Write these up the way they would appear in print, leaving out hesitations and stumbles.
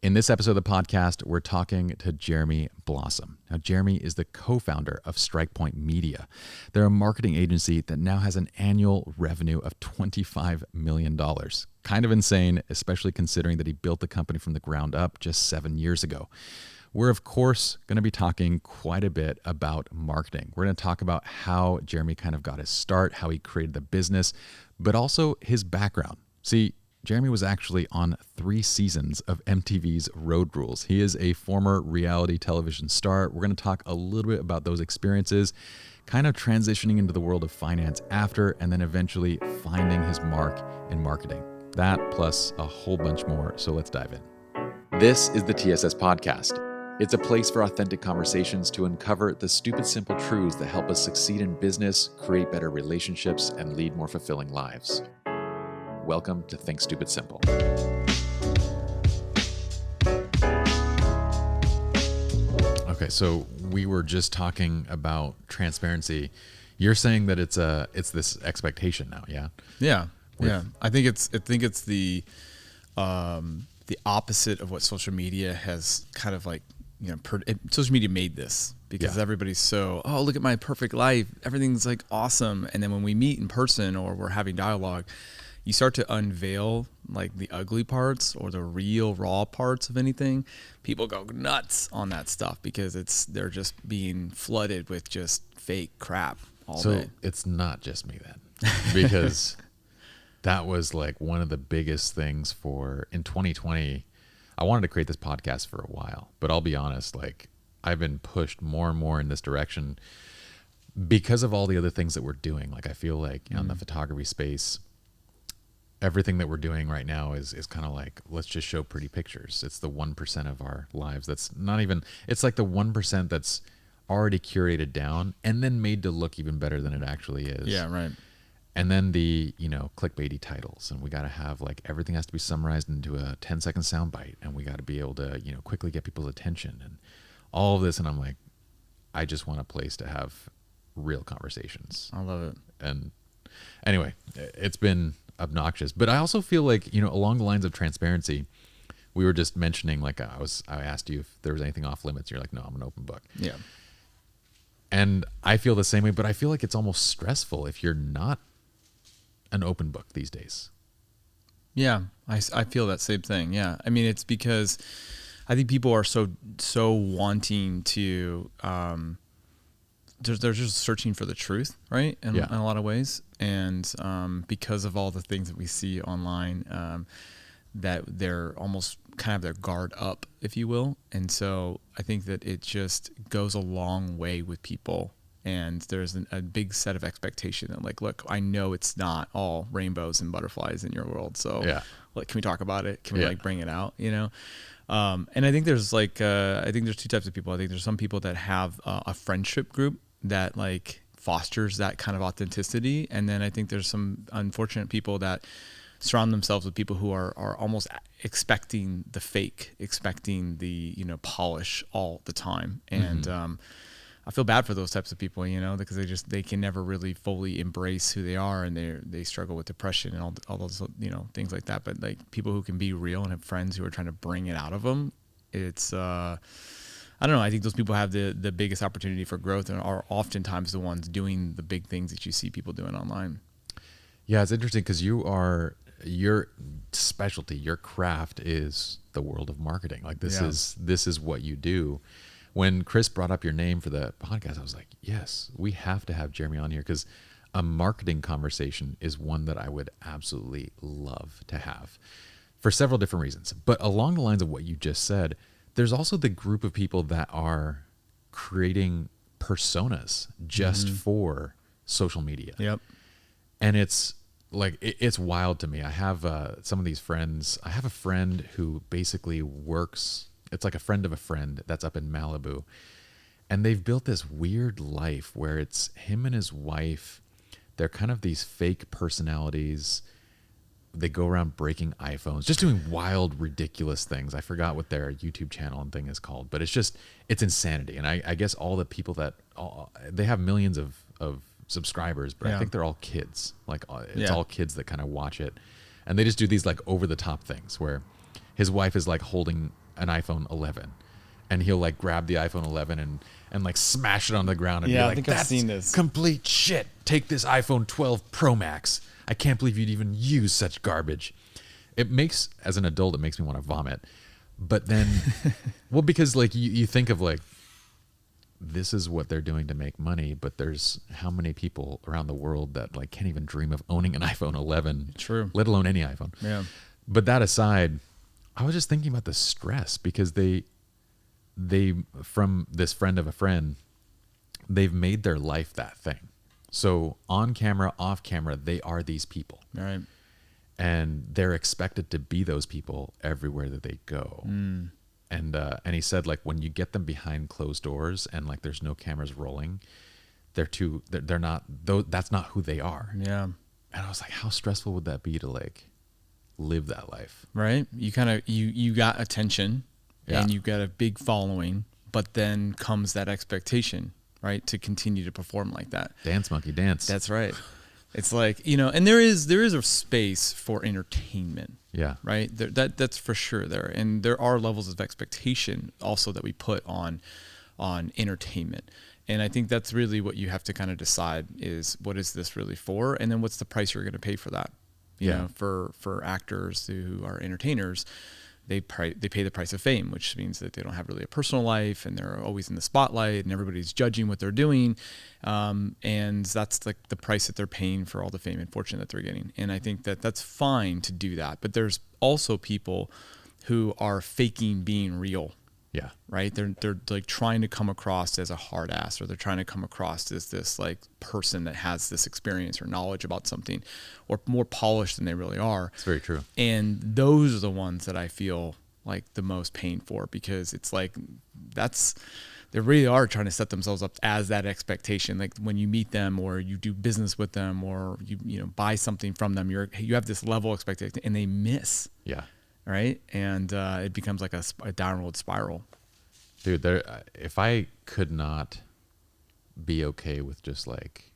In this episode of the podcast, we're talking to Jeremy Blossom. Now, Jeremy is the co-founder of Strikepoint Media. They're a marketing agency that now has an annual revenue of $25 million. Kind of insane, especially considering that he built the company from the ground up just 7 years ago. We're, of course, going to be talking quite a bit about marketing. We're going to talk about how Jeremy kind of got his start, how he created the business, but also his background. See, Jeremy was actually on 3 seasons of MTV's Road Rules. He is a former reality television star. We're going to talk a little bit about those experiences, kind of transitioning into the world of finance after, and then eventually finding his mark in marketing. That plus a whole bunch more, so let's dive in. This is the TSS Podcast. It's a place for authentic conversations to uncover the stupid, simple truths that help us succeed in business, create better relationships, and lead more fulfilling lives. Welcome to Think Stupid Simple. Okay, so we were just talking about transparency. You're saying that it's this expectation now, yeah? Yeah. I think it's the opposite of what social media has kind of like, social media made this because everybody's so, oh, look at my perfect life. Everything's like awesome. And then when we meet in person or we're having dialogue, you start to unveil like the ugly parts or the real raw parts of anything. People go nuts on that stuff because they're just being flooded with just fake crap all day. So it's not just me then, because that was like one of the biggest things in 2020. I wanted to create this podcast for a while, but I'll be honest, like I've been pushed more and more in this direction because of all the other things that we're doing. Like I feel like in the photography space, everything that we're doing right now is kind of like, let's just show pretty pictures. It's the 1% of our lives. That's not even, it's like the 1% that's already curated down and then made to look even better than it actually is. Yeah, right. And then the, clickbaity titles, and we got to have like, everything has to be summarized into a 10-second soundbite, and we got to be able to, quickly get people's attention and all of this. And I'm like, I just want a place to have real conversations. I love it. And anyway, it's been obnoxious, but I also feel like, along the lines of transparency, we were just mentioning, like I asked you if there was anything off limits. You're like, no, I'm an open book. Yeah. And I feel the same way, but I feel like it's almost stressful if you're not an open book these days. Yeah. I feel that same thing. Yeah. I mean, it's because I think people are so wanting to, they're just searching for the truth, right? In a lot of ways. And because of all the things that we see online, that they're almost kind of their guard up, if you will. And so I think that it just goes a long way with people. And there's a big set of expectation that like, look, I know it's not all rainbows and butterflies in your world. So like, can we talk about it? Can we like bring it out, And I think there's like, there's 2 types of people. I think there's some people that have a friendship group that like fosters that kind of authenticity. And then I think there's some unfortunate people that surround themselves with people who are almost expecting the fake, expecting the, polish all the time. And I feel bad for those types of people, because they can never really fully embrace who they are, and they struggle with depression and all those, things like that. But like people who can be real and have friends who are trying to bring it out of them, it's, I don't know. I think those people have the biggest opportunity for growth and are oftentimes the ones doing the big things that you see people doing online. Yeah, it's interesting because your specialty, your craft is the world of marketing. Like this is what you do. When Chris brought up your name for the podcast, I was like, yes, we have to have Jeremy on here because a marketing conversation is one that I would absolutely love to have for several different reasons. But along the lines of what you just said, there's also the group of people that are creating personas just for social media. Yep. And it's like, it's wild to me. I have some of these friends. I have a friend who basically works, it's like a friend of a friend that's up in Malibu. And they've built this weird life where it's him and his wife. They're kind of these fake personalities. They go around breaking iPhones, just doing wild, ridiculous things. I forgot what their YouTube channel and thing is called, but it's insanity. And I guess all the people they have millions of subscribers, but I think they're all kids. Like it's all kids that kind of watch it. And they just do these like over the top things where his wife is like holding an iPhone 11, and he'll like grab the iPhone 11 and like smash it on the ground and be I like, think I've "That's seen this. complete shit. Take this iPhone 12 Pro Max. I can't believe you'd even use such garbage." It makes, as an adult, it makes me want to vomit. But then, well, because like you think of like, this is what they're doing to make money, but there's how many people around the world that like can't even dream of owning an iPhone 11, True, let alone any iPhone. yeah. But that aside, I was just thinking about the stress, because they from this friend of a friend, they've made their life that thing. So on camera, off camera, they are these people. All right. And they're expected to be those people everywhere that they go. And he said, like, when you get them behind closed doors and like there's no cameras rolling, they're not, that's not who they are. Yeah. And I was like, how stressful would that be to like live that life? Right. You kind of, you got attention Yeah. and you got a big following, but then comes that expectation, right, to continue to perform like that. Dance, monkey, dance. That's right. It's like, and there is a space for entertainment. Yeah. Right. That's for sure there. And there are levels of expectation also that we put on entertainment. And I think that's really what you have to kind of decide is, what is this really for? And then what's the price you're going to pay for that? You know, for actors who are entertainers, they pay the price of fame, which means that they don't have really a personal life and they're always in the spotlight and everybody's judging what they're doing. And that's like the price that they're paying for all the fame and fortune that they're getting. And I think that that's fine to do that. But there's also people who are faking being real. Yeah. Right. They're like trying to come across as a hard ass, or they're trying to come across as this like person that has this experience or knowledge about something, or more polished than they really are. It's very true. And those are the ones that I feel like the most pain for, because it's like, they really are trying to set themselves up as that expectation. Like when you meet them or you do business with them or you buy something from them, you have this level of expectation and they miss. Yeah. Right. And it becomes like a downward spiral. Dude, if I could not be okay with just like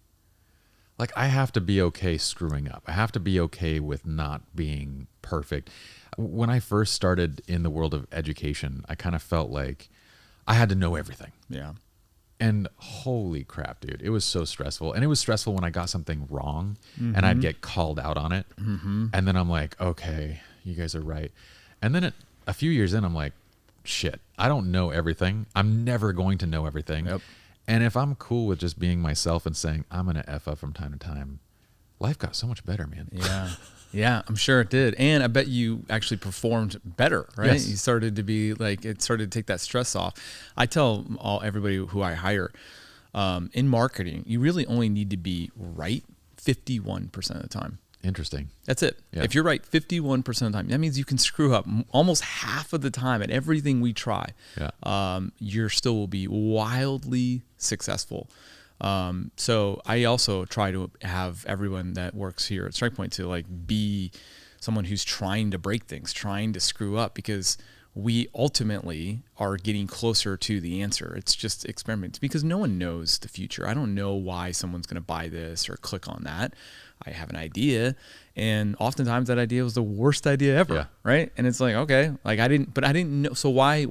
I have to be okay screwing up. I have to be okay with not being perfect. When I first started in the world of education, I kind of felt like I had to know everything. Yeah. And holy crap, dude, it was so stressful. And it was stressful when I got something wrong and I'd get called out on it. Mm-hmm. And then I'm like, okay, you guys are right. And then a few years in, I'm like, shit, I don't know everything. I'm never going to know everything. Yep. And if I'm cool with just being myself and saying, I'm going to F up from time to time, life got so much better, man. Yeah. Yeah, I'm sure it did. And I bet you actually performed better, right? Yes. You started to be like, it started to take that stress off. I tell everybody who I hire in marketing, you really only need to be right 51% of the time. Interesting. That's it. Yeah. If you're right 51% of the time, that means you can screw up almost half of the time at everything we try. Yeah. You still will be wildly successful. So I also try to have everyone that works here at StrikePoint to like be someone who's trying to break things, trying to screw up, because we ultimately are getting closer to the answer. It's just experiments, because no one knows the future. I don't know why someone's going to buy this or click on that. I have an idea, and oftentimes that idea was the worst idea ever. Yeah. Right. And it's like, okay, like I didn't know. So why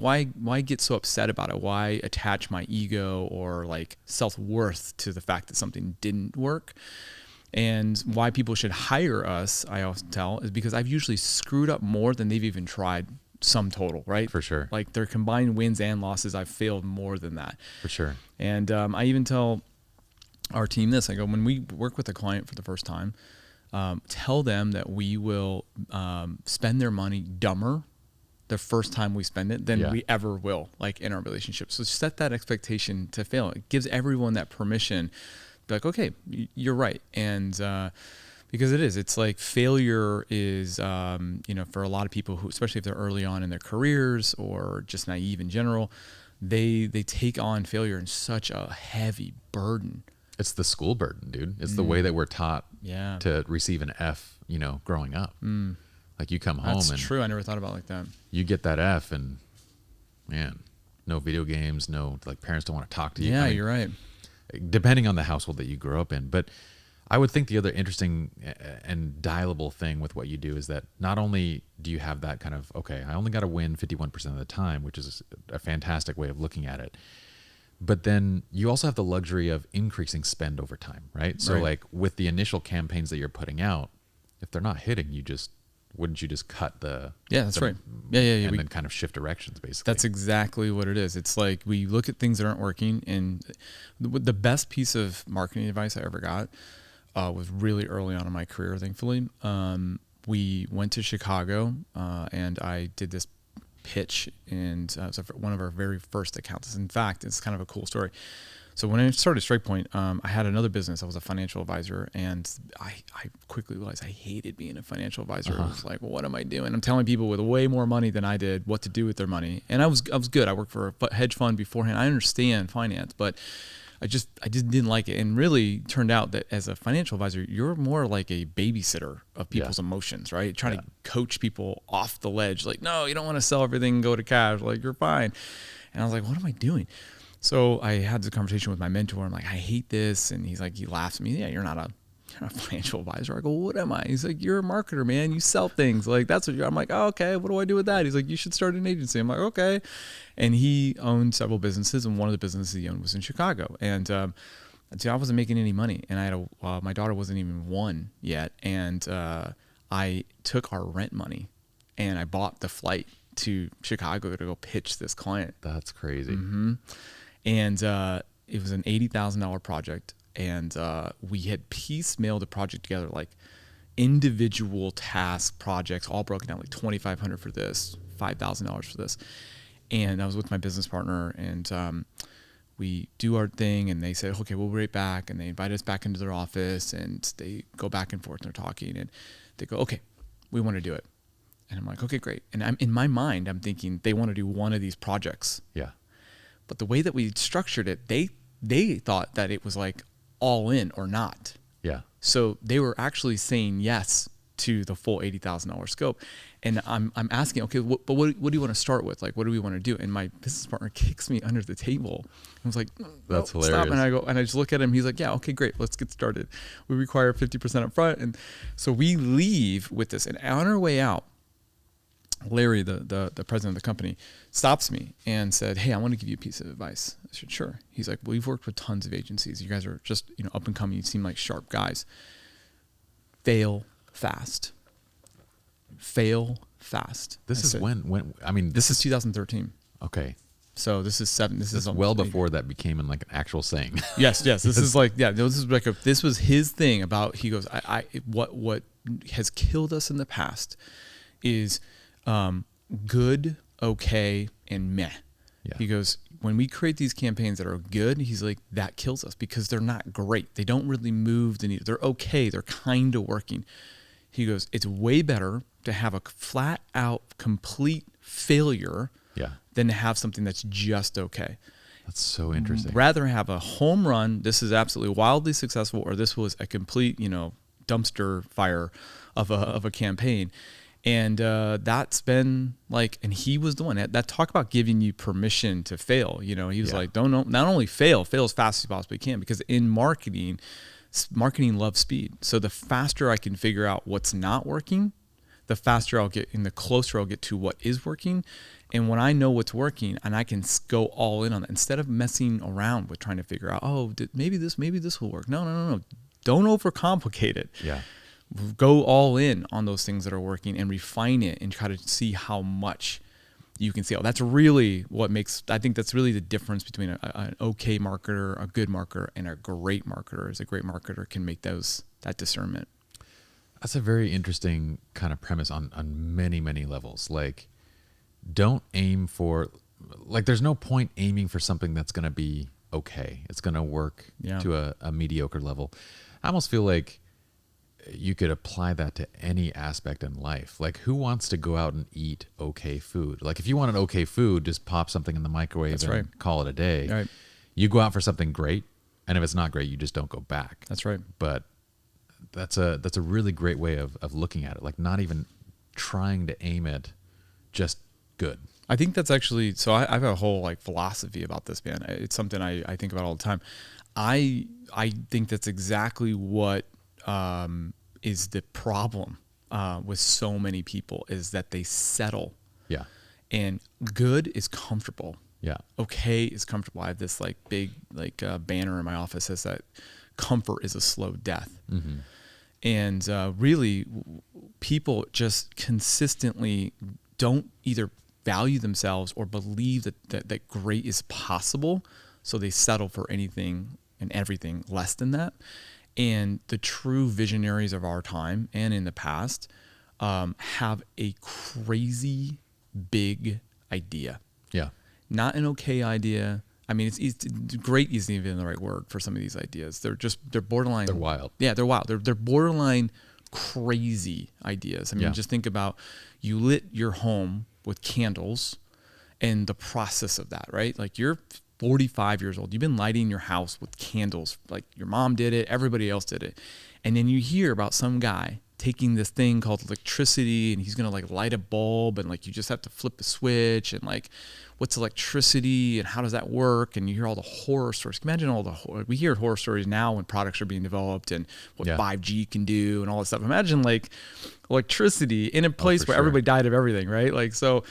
get so upset about it? Why attach my ego or like self-worth to the fact that something didn't work? And why people should hire us, I often tell, is because I've usually screwed up more than they've even tried, sum total, right? For sure. Like their combined wins and losses, I've failed more than that. For sure. And I even tell our team this. I go, when we work with a client for the first time, tell them that we will spend their money dumber the first time we spend it than we ever will, like in our relationship. So set that expectation to fail. It gives everyone that permission. Be like, okay, you're right. And because it's like failure is, for a lot of people who, especially if they're early on in their careers or just naive in general, they take on failure in such a heavy burden. It's the school burden, dude. It's the way that we're taught to receive an F, growing up. Like you come home That's and true. I never thought about it like that. You get that F and man, no video games, no, like parents don't want to talk to you. Yeah, you're right. Depending on the household that you grow up in. But I would think the other interesting and dialable thing with what you do is that not only do you have that kind of, okay, I only got to win 51% of the time, which is a fantastic way of looking at it, but then you also have the luxury of increasing spend over time, right? So like with the initial campaigns that you're putting out, if they're not hitting, wouldn't you just cut the... Yeah, that's right. Yeah. And then kind of shift directions, basically. That's exactly what it is. It's like we look at things that aren't working, and the best piece of marketing advice I ever got was really early on in my career, thankfully. We went to Chicago, and I did this pitch, and it was one of our very first accounts. In fact, it's kind of a cool story. So when I started StrikePoint, I had another business. I was a financial advisor, and I quickly realized I hated being a financial advisor. I was like, well, what am I doing? I'm telling people with way more money than I did what to do with their money. And I was good. I worked for a hedge fund beforehand. I understand finance, but I just didn't like it. And really turned out that as a financial advisor, you're more like a babysitter of people's emotions, right? Trying to coach people off the ledge. Like, no, you don't want to sell everything and go to cash. Like, you're fine. And I was like, what am I doing? So I had this conversation with my mentor. I'm like, I hate this. And he's like, he laughs at me. Yeah, you're not a financial advisor. I go, well, what am I? He's like, you're a marketer, man. You sell things. Like, that's what you're. I'm like, oh, okay. What do I do with that? He's like, you should start an agency. I'm like, okay. And he owned several businesses, and one of the businesses he owned was in Chicago. And so I wasn't making any money, and I had my daughter wasn't even 1 yet, and I took our rent money, and I bought the flight to Chicago to go pitch this client. That's crazy. Mm-hmm. And it was an $80,000 project, and we had piecemealed the project together, like individual task projects, all broken down, like $2,500 for this, $5,000 for this. And I was with my business partner, and we do our thing, and they said, okay, we'll be right back. And they invite us back into their office, and they go back and forth, and they're talking, and they go, okay, we want to do it. And I'm like, okay, great. And in my mind, I'm thinking they want to do one of these projects. Yeah. But the way that we structured it, they thought that it was like all in or not. Yeah. So they were actually saying yes to the full $80,000 scope. And I'm asking, okay, what do you want to start with? Like, what do we want to do? And my business partner kicks me under the table. I was like, that's hilarious. Stop. And I just look at him. He's like, yeah, okay, great. Let's get started. We require 50% up front. And so we leave with this. And on our way out, Larry, the president of the company, stops me and said, hey, I want to give you a piece of advice. I said, sure. He's like, well, we've worked with tons of agencies. You guys are just, up and coming. You seem like sharp guys. Fail fast. Fail fast. This is when I mean, this is 2013. Okay. So this is this is well before that became like an actual saying. Yes. This is like, this was his thing about, he goes, what has killed us in the past is good, okay, and meh. Yeah. He goes, when we create these campaigns that are good, he's like, that kills us because they're not great. They don't really move the needle. They're okay. They're kind of working. He goes, it's way better to have a flat out complete failure than to have something that's just okay. That's so interesting. Rather have a home run, this is absolutely wildly successful, or this was a complete, dumpster fire of a campaign. And that's been like, and he was the one that talk about giving you permission to fail. He was like, don't not only fail as fast as you possibly can, because in marketing loves speed. So the faster I can figure out what's not working, the faster I'll get, and the closer I'll get to what is working. And when I know what's working, and I can go all in on that, instead of messing around with trying to figure out, maybe this will work. No. Don't overcomplicate it. Yeah. Go all in on those things that are working and refine it and try to see how much you can scale. That's really I think that's really the difference between an okay marketer, a good marketer, and a great marketer. Is a great marketer can make that discernment. That's a very interesting kind of premise on many, many levels. Like, don't aim for, like, there's no point aiming for something that's going to be okay. It's going to work to a mediocre level. I almost feel like you could apply that to any aspect in life. Like, who wants to go out and eat okay food? Like, if you want an okay food, just pop something in the microwave and call it a day. Right. You go out for something great, and if it's not great, you just don't go back. That's right. But that's a really great way of looking at it. Like, not even trying to aim it, just good. I think that's actually, so I have a whole philosophy about this, man. It's something I think about all the time. I think that's exactly what is the problem with so many people, is that they settle. Yeah. And good is comfortable. Yeah. Okay is comfortable. I have this like big banner in my office that says that comfort is a slow death. Mm-hmm. And really, people just consistently don't either value themselves or believe that great is possible. So they settle for anything and everything less than that. And the true visionaries of our time and in the past have a crazy big idea. Yeah. Not an okay idea. I mean, it's great isn't even the right word for some of these ideas. They're borderline. They're wild. Yeah, they're wild. They're borderline crazy ideas. I mean, just think about, you lit your home with candles and the process of that, right? Like, you're 45 years old. You've been lighting your house with candles. Like, your mom did it. Everybody else did it. And then you hear about some guy taking this thing called electricity, and he's going to like light a bulb, and like, you just have to flip the switch, and like, what's electricity and how does that work? And you hear all the horror stories. Imagine we hear horror stories now when products are being developed and what 5G can do and all that stuff. Imagine like electricity in a place where everybody died of everything, right? Like, so,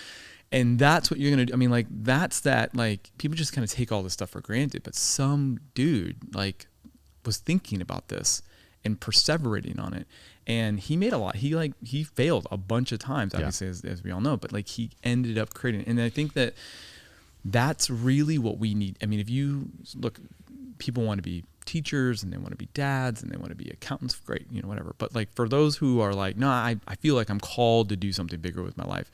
and that's what you're going to do. I mean, like, that's that, like, people just kind of take all this stuff for granted, but some dude like was thinking about this and perseverating on it. And he made a lot. He failed a bunch of times, obviously, as we all know, but like, he ended up creating. And I think that's really what we need. I mean, if you look, people want to be teachers and they want to be dads and they want to be accountants, great, whatever. But like, for those who are like, no, I feel like I'm called to do something bigger with my life.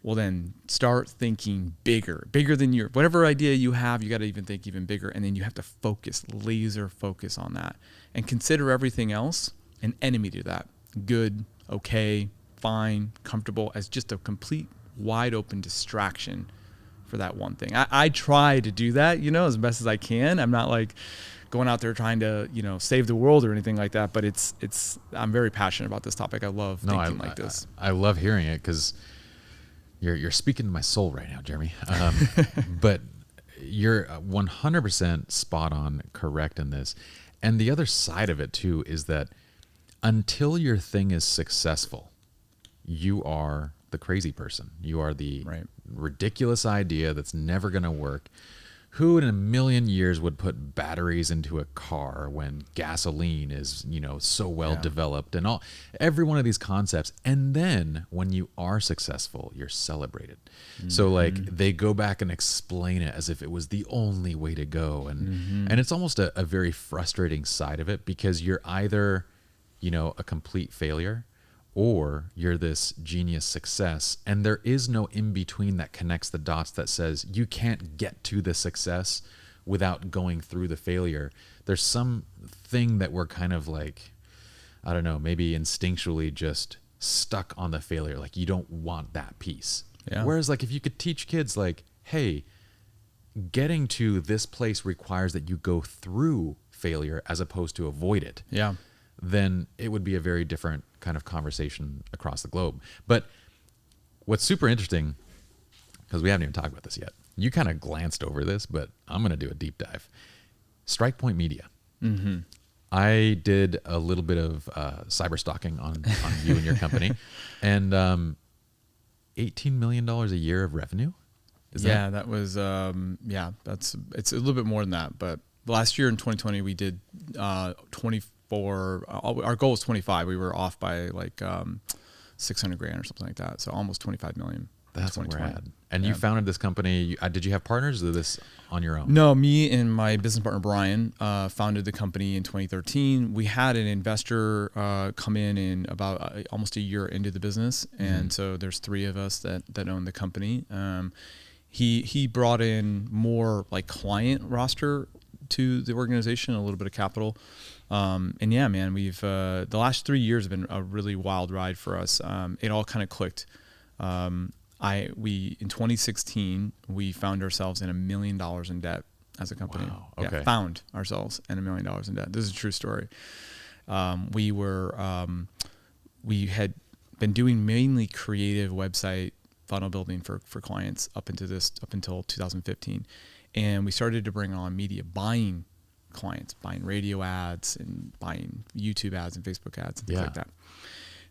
Well, then start thinking bigger than whatever idea you have. You got to even think even bigger. And then you have to laser focus on that, and consider everything else an enemy to that. Good, okay, fine, comfortable, as just a complete wide open distraction for that one thing. I try to do that, as best as I can. I'm not like going out there trying to, save the world or anything like that, but I'm very passionate about this topic. I love thinking like this. I love hearing it, because you're speaking to my soul right now, Jeremy. But you're 100% spot on correct in this. And the other side of it too is that until your thing is successful, you are the crazy person. You are the ridiculous idea that's never going to work. Who in a million years would put batteries into a car when gasoline is, so well developed, and every one of these concepts. And then when you are successful, you're celebrated. Mm-hmm. So like, they go back and explain it as if it was the only way to go. And it's almost a very frustrating side of it, because you're either, a complete failure, or you're this genius success, and there is no in between that connects the dots that says you can't get to the success without going through the failure. There's some thing that we're kind of like, I don't know, maybe instinctually just stuck on the failure. Like, you don't want that piece. Yeah. Whereas like, if you could teach kids like, hey, getting to this place requires that you go through failure as opposed to avoid it. Yeah. Then it would be a very different kind of conversation across the globe. But what's super interesting, because we haven't even talked about this yet, you kind of glanced over this, but I'm going to do a deep dive. Strikepoint Media. Mm-hmm. I did a little bit of cyber stalking on you and your company, and $18 million a year of revenue. That was it's a little bit more than that. But last year in 2020, we did 24. Our goal was 25. We were off by like $600,000 or something like that. So almost 25 million. That's rad. And you founded this company. Did you have partners, or this on your own? No, me and my business partner Brian founded the company in 2013. We had an investor come in about almost a year into the business, and so there's three of us that own the company. He brought in more like client roster to the organization, a little bit of capital. And yeah, man, we've the last 3 years have been a really wild ride for us. It all kind of clicked. In 2016 we found ourselves in $1 million in debt as a company. Wow. Okay. Yeah, found ourselves in $1 million in debt. This is a true story. We had been doing mainly creative website funnel building for clients up until 2015, and we started to bring on media buying clients, buying radio ads and buying YouTube ads and Facebook ads and things Yeah. like that.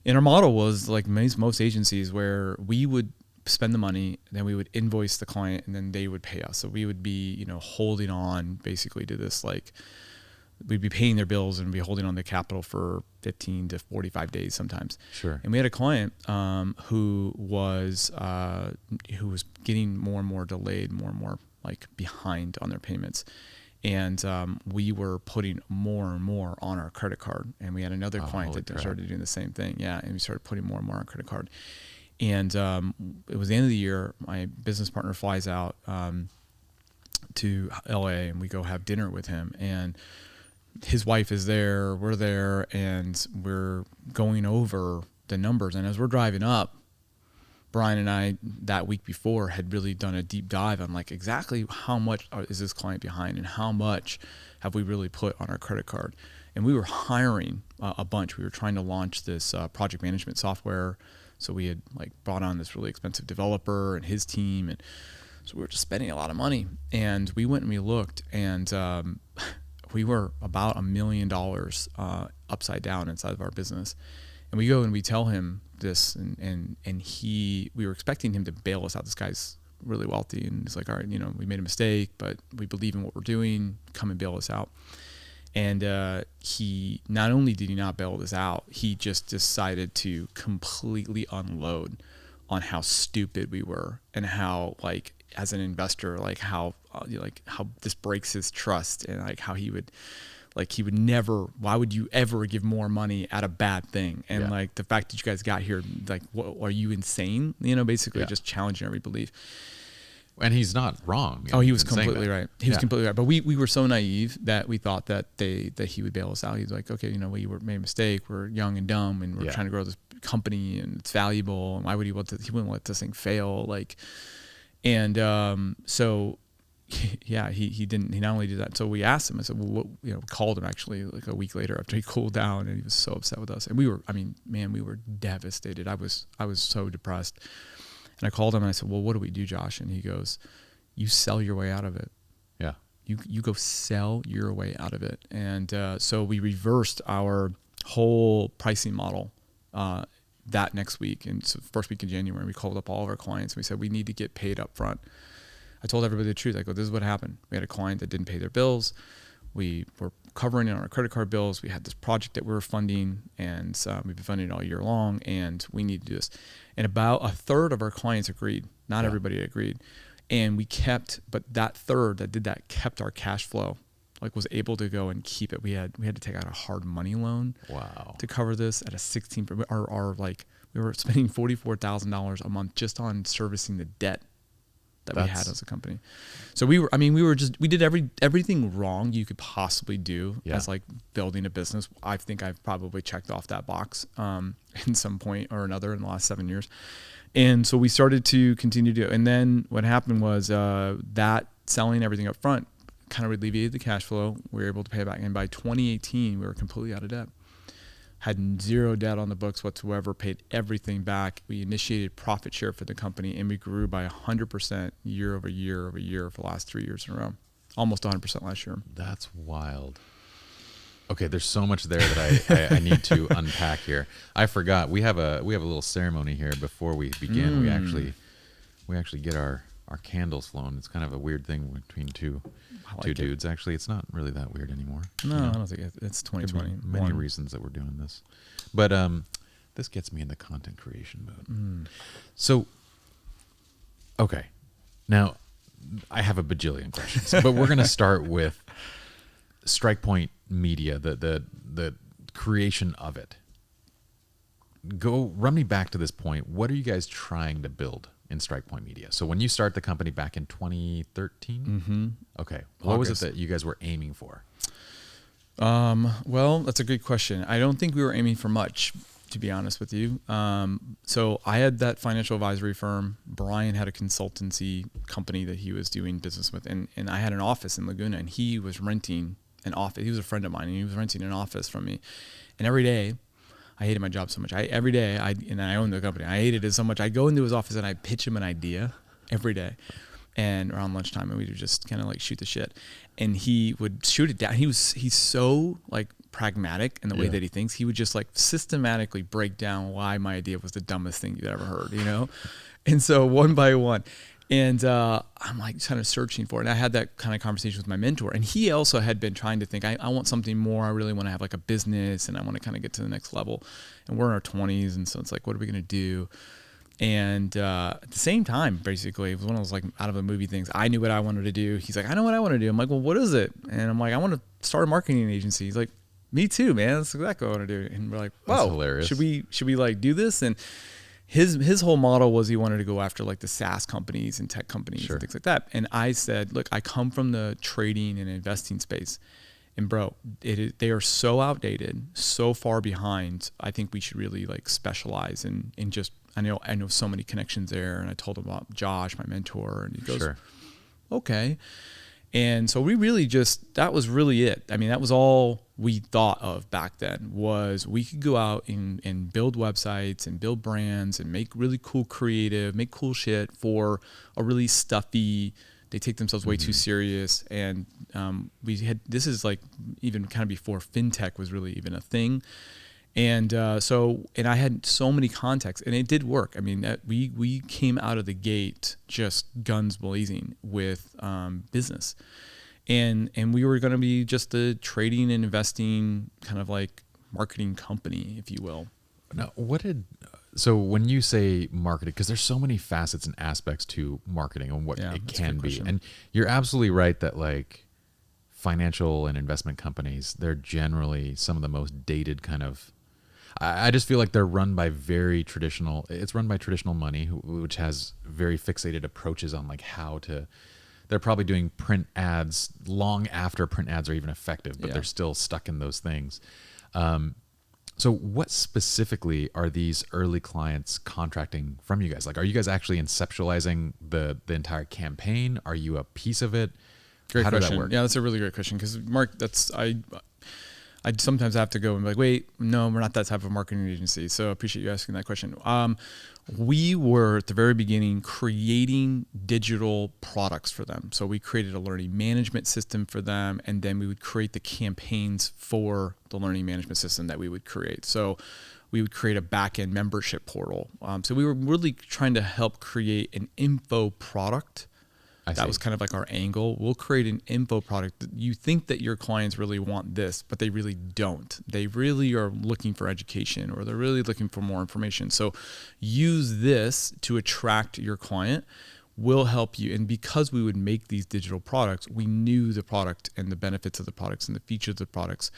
And our model was like most agencies, where we would spend the money, then we would invoice the client, and then they would pay us. So we would be, holding on basically to this, like we'd be paying their bills and be holding on the capital for 15 to 45 days sometimes. Sure. And we had a client who was getting more and more delayed, more and more like behind on their payments. And we were putting more and more on our credit card. And we had another client that started doing the same thing. Yeah. And we started putting more and more on credit card. And it was the end of the year. My business partner flies out to LA, and we go have dinner with him. And his wife is there, we're there, and we're going over the numbers. And as we're driving up, Brian and I that week before had really done a deep dive on like exactly how much is this client behind and how much have we really put on our credit card. And we were hiring a bunch. We were trying to launch this project management software. So we had like brought on this really expensive developer and his team. And so we were just spending a lot of money. And we went and we looked, and we were about $1 million upside down inside of our business. And we go and we tell him this, and we were expecting him to bail us out. This guy's really wealthy, and he's like, all right, we made a mistake, but we believe in what we're doing. Come and bail us out. And he not only did he not bail us out, he just decided to completely unload on how stupid we were, and how, like, as an investor, like how this breaks his trust, and like how he would never, why would you ever give more money at a bad thing? And like the fact that you guys got here, like, what, are you insane? Basically just challenging every belief. And he's not wrong. Oh, he was completely right. He was completely right. But we were so naive that we thought that he would bail us out. He's like, okay, we made a mistake. We're young and dumb, and we're trying to grow this company, and it's valuable. And why would he wouldn't let this thing fail? Like, and so yeah, he didn't. He not only did that. So we asked him. I said, well, we called him actually like a week later after he cooled down, and he was so upset with us. And we were, we were devastated. I was so depressed. And I called him and I said, well, what do we do, Josh? And he goes, you sell your way out of it. Yeah. You go sell your way out of it. And so we reversed our whole pricing model that next week. And so first week in January, we called up all of our clients and we said, we need to get paid up front. I told everybody the truth. I go, this is what happened. We had a client that didn't pay their bills. We were covering it on our credit card bills. We had this project that we were funding, and we've been funding it all year long, and we need to do this. And about a third of our clients agreed. Not everybody agreed. And but that third that did that kept our cash flow, like was able to go and keep it. We had to take out a hard money loan to cover this at a 16%. We were spending $44,000 a month just on servicing the debt that we had as a company. So we did everything wrong you could possibly do as like building a business. I think I've probably checked off that box in some point or another in the last 7 years. And so we started to continue to do it. And then what happened was that selling everything up front kind of alleviated the cash flow. We were able to pay it back. And by 2018, we were completely out of debt. Had zero debt on the books whatsoever, paid everything back. We initiated profit share for the company, and we grew by 100% year over year for the last 3 years in a row. Almost 100% last year. That's wild. Okay, there's so much there that I need to unpack here. I forgot we have a little ceremony here before we begin. We actually get our candles flown. It's kind of a weird thing between two dudes. Actually, it's not really that weird anymore. No, I don't think it's 2020. Many reasons that we're doing this, but this gets me in the content creation mode. So, okay, now I have a bajillion questions, but we're gonna start with Strikepoint Media, the creation of it. Run me back to this point. What are you guys trying to build in Strikepoint Media? So when you start the company back in 2013, okay, what was it that you guys were aiming for? Well, that's a good question. I don't think we were aiming for much, to be honest with you. So I had that financial advisory firm. Brian had a consultancy company that he was doing business with, and I had an office in Laguna, and he was renting an office. He was a friend of mine, and he was renting an office from me. And every day, I hated my job so much. Every day, and I owned the company. I hated it so much. I go into his office and I pitch him an idea every day. and around lunchtime, and we would just kind of like shoot the shit. And he would shoot it down. He's so like pragmatic in the way that he thinks. He would just like systematically break down why my idea was the dumbest thing you'd ever heard, you know? And so one by one, and I'm like kind of searching for it. And I had that kind of conversation with my mentor, and he also had been trying to think, I want something more. I really want to have like a business, and I want to kind of get to the next level. And we're in our 20s, and so it's like, what are we going to do? And at the same time, basically, it was one of those like out of the movie things. I knew what I wanted to do. He's like, I know what I want to do. I'm like, well, what is it? And I'm like, I want to start a marketing agency. He's like, me too, man. That's exactly what I want to do. And we're like, whoa, hilarious. Should we like do this? And his whole model was he wanted to go after like the SaaS companies and tech companies and things like that. And I said, look, I come from the trading and investing space. And bro, they are so outdated, so far behind. I think we should really like specialize in just, I know so many connections there. And I told him about Josh, my mentor, and he goes, okay. And so we really that was really it. I mean, that was all we thought of back then, was we could go out and build websites and build brands and make really cool creative, make cool shit for a really stuffy, they take themselves way too serious. And this is like even kind of before fintech was really even a thing. And and I had so many contacts, and it did work. I mean, we came out of the gate just guns blazing with business, and we were going to be just a trading and investing kind of like marketing company, if you will. Now, so when you say marketing, because there's so many facets and aspects to marketing and what it can be, and you're absolutely right that like financial and investment companies, they're generally some of the most dated kind of. I just feel like they're run by it's run by traditional money, which has very fixated approaches on like how to, they're probably doing print ads long after print ads are even effective, but they're still stuck in those things. So what specifically are these early clients contracting from you guys? Like, are you guys actually conceptualizing the entire campaign? Are you a piece of it? Great how question. Does that work? Yeah, that's a really great question. Because Mark, I sometimes have to go and be like, wait, no, we're not that type of marketing agency. So I appreciate you asking that question. We were at the very beginning creating digital products for them. So we created a learning management system for them, and then we would create the campaigns for the learning management system that we would create. So we would create a back-end membership portal. So we were really trying to help create an info product. That was kind of like our angle. We'll create an info product that you think that your clients really want this, but they really don't. They really are looking for education, or they're really looking for more information. So use this to attract your client. Will help you. And because we would make these digital products, we knew the product and the benefits of the products and the features of the products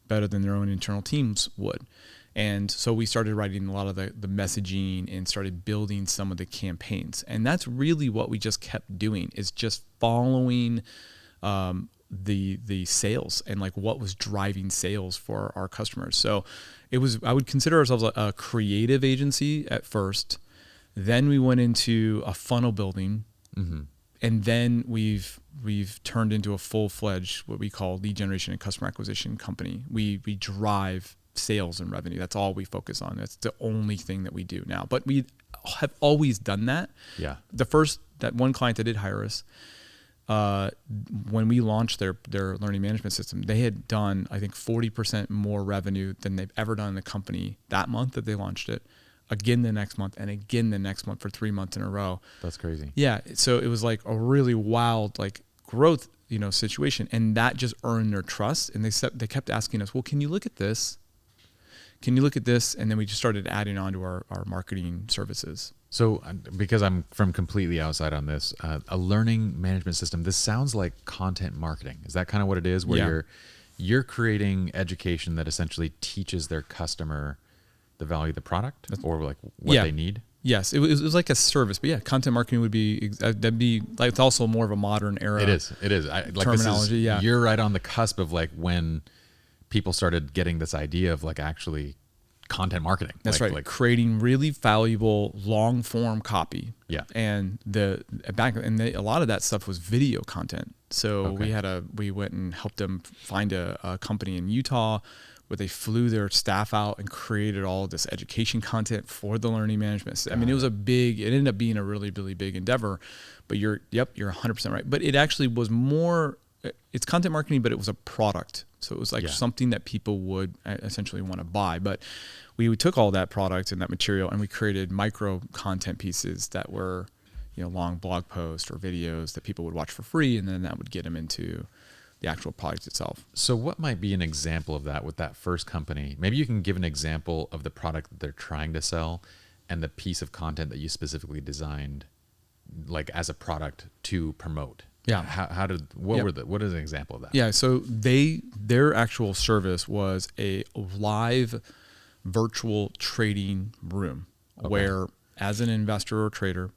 better than their own internal teams would. And so we started writing a lot of the messaging and started building some of the campaigns. And that's really what we just kept doing, is just following the sales and like what was driving sales for our customers. So I would consider ourselves a creative agency at first. Then we went into a funnel building. And then we've turned into a full-fledged, what we call lead generation and customer acquisition company. We drive sales and revenue. That's all we focus on. That's the only thing that we do now. But we have always done that. Yeah. That one client that did hire us, when we launched their learning management system, they had done, I think, 40% more revenue than they've ever done in the company that month that they launched it. Again the next month, and again the next month, for 3 months in a row. That's crazy. Yeah. So it was like a really wild like growth, situation, and that just earned their trust. And they kept asking us, well, can you look at this? Can you look at this? And then we just started adding on to our marketing services. So because I'm from completely outside on this, a learning management system, this sounds like content marketing. Is that kind of what it is, where you're creating education that essentially teaches their customer the value of the product, or like what they need? Yes, it was like a service, but yeah, content marketing would be, that'd be like, it's also more of a modern era. It is. Terminology. You're right on the cusp of like when people started getting this idea of like actually content marketing. That's right. Like creating really valuable long form copy. Yeah. And a lot of that stuff was video content. So we went and helped them find a company in Utah where they flew their staff out and created all this education content for the learning management. I mean, it ended up being a really, really big endeavor, but you're 100% right. But it actually was more, it's content marketing, but it was a product. So it was like something that people would essentially want to buy. But we took all that product and that material and we created micro content pieces that were, long blog posts or videos that people would watch for free. And then that would get them into the actual product itself. So what might be an example of that with that first company? Maybe you can give an example of the product that they're trying to sell and the piece of content that you specifically designed like as a product to promote. Yeah. What is an example of that? Yeah. So their actual service was a live virtual trading room where as an investor or trader,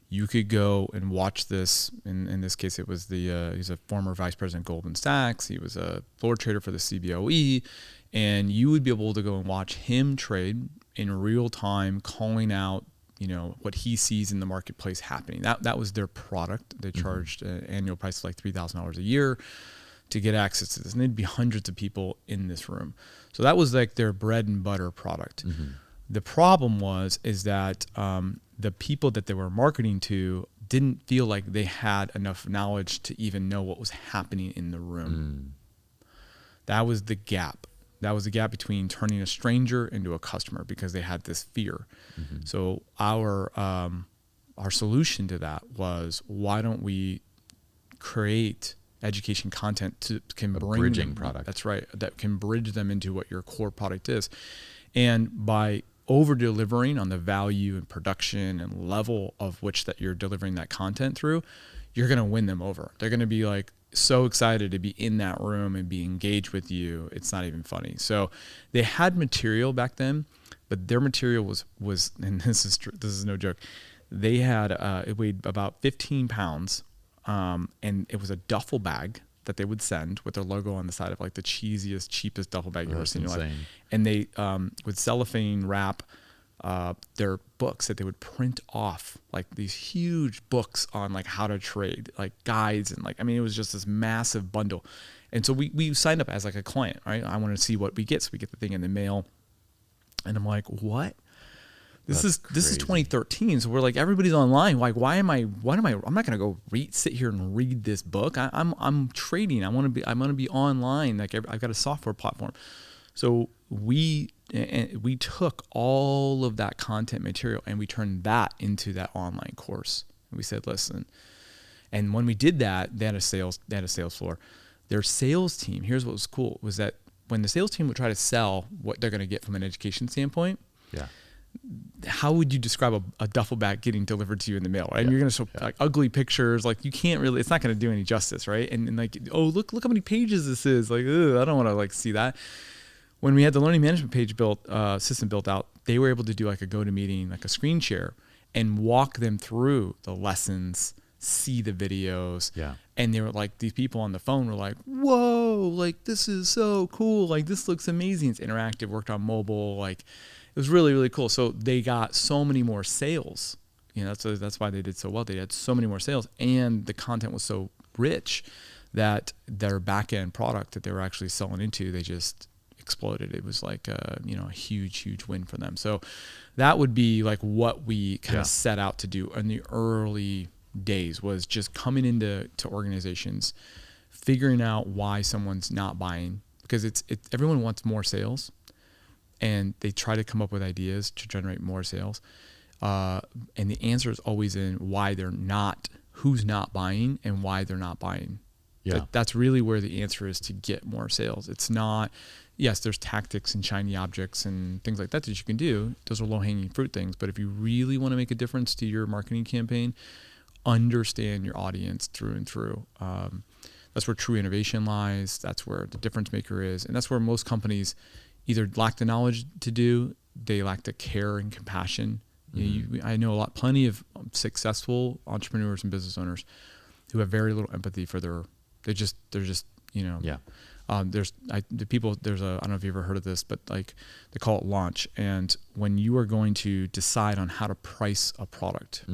you could go and watch this. In this case, it was he's a former vice president of Goldman Sachs. He was a floor trader for the CBOE. And you would be able to go and watch him trade in real time, calling out, what he sees in the marketplace happening. That was their product. They charged an annual price of like $3,000 a year to get access to this. And there'd be hundreds of people in this room. So that was like their bread and butter product. The problem is that the people that they were marketing to didn't feel like they had enough knowledge to even know what was happening in the room. That was the gap. That was the gap between turning a stranger into a customer because they had this fear. So our solution to that was, why don't we create education content can bring bridging product. That's right. That can bridge them into what your core product is. And by over delivering on the value and production and level of which that you're delivering that content through, you're going to win them over. They're going to be like so excited to be in that room and be engaged with you. It's not even funny. So they had material back then, but their material was, and this is no joke. They had, it weighed about 15 pounds. And it was a duffel bag that they would send with their logo on the side of like the cheapest duffel bag you've ever seen in your life. And they would cellophane wrap their books that they would print off, like these huge books on like how to trade, like guides. And it was just this massive bundle. And so we signed up as like a client, right? I want to see what we get. So we get the thing in the mail and I'm like, what? This is 2013. So we're like, everybody's online. Like, I'm not going to go sit here and read this book. I'm trading. I want to be online. Like I've got a software platform. So we took all of that content material and we turned that into that online course. And we said, listen, and when we did that, they had a sales floor. Their sales team, here's what was cool, was that when the sales team would try to sell what they're going to get from an education standpoint, how would you describe a duffel bag getting delivered to you in the mail, right? And you're going to show like ugly pictures, like you can't really, it's not going to do any justice, right? And like, oh, look how many pages this is. Like, I don't want to like see that. When we had the learning management page system built out, they were able to do like a GoToMeeting, like a screen share, and walk them through the lessons, see the videos. And they were like, these people on the phone were like, whoa, like this is so cool. Like this looks amazing. It's interactive, worked on mobile, like it was really, really cool. So they got so many more sales. That's why they did so well. They had so many more sales, and the content was so rich that their back end product that they were actually selling into, they just exploded. It was like a huge, huge win for them. So that would be like what we kind of set out to do in the early days, was just coming into organizations, figuring out why someone's not buying, because everyone wants more sales. And they try to come up with ideas to generate more sales. And the answer is always in who's not buying and why they're not buying. That's really where the answer is to get more sales. It's not, yes, there's tactics and shiny objects and things like that you can do. Those are low-hanging fruit things. But if you really want to make a difference to your marketing campaign, understand your audience through and through. That's where true innovation lies. That's where the difference maker is. And that's where most companies either lack the knowledge to do, they lack the care and compassion. I know plenty of successful entrepreneurs and business owners who have very little empathy for they're just there's I don't know if you've ever heard of this, but like they call it launch. And when you are going to decide on how to price a product,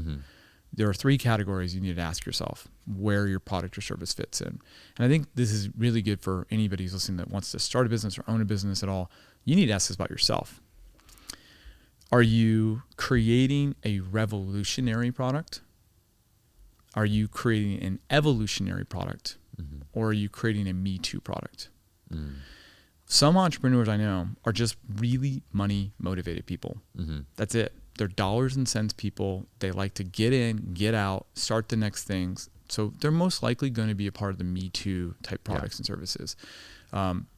there are 3 categories you need to ask yourself where your product or service fits in. And I think this is really good for anybody who's listening that wants to start a business or own a business at all. You need to ask this about yourself. Are you creating a revolutionary product? Are you creating an evolutionary product? Or are you creating a Me Too product? Some entrepreneurs I know are just really money motivated people. That's it. They're dollars and cents people. They like to get in, get out, start the next things. So they're most likely going to be a part of the Me Too type products and services.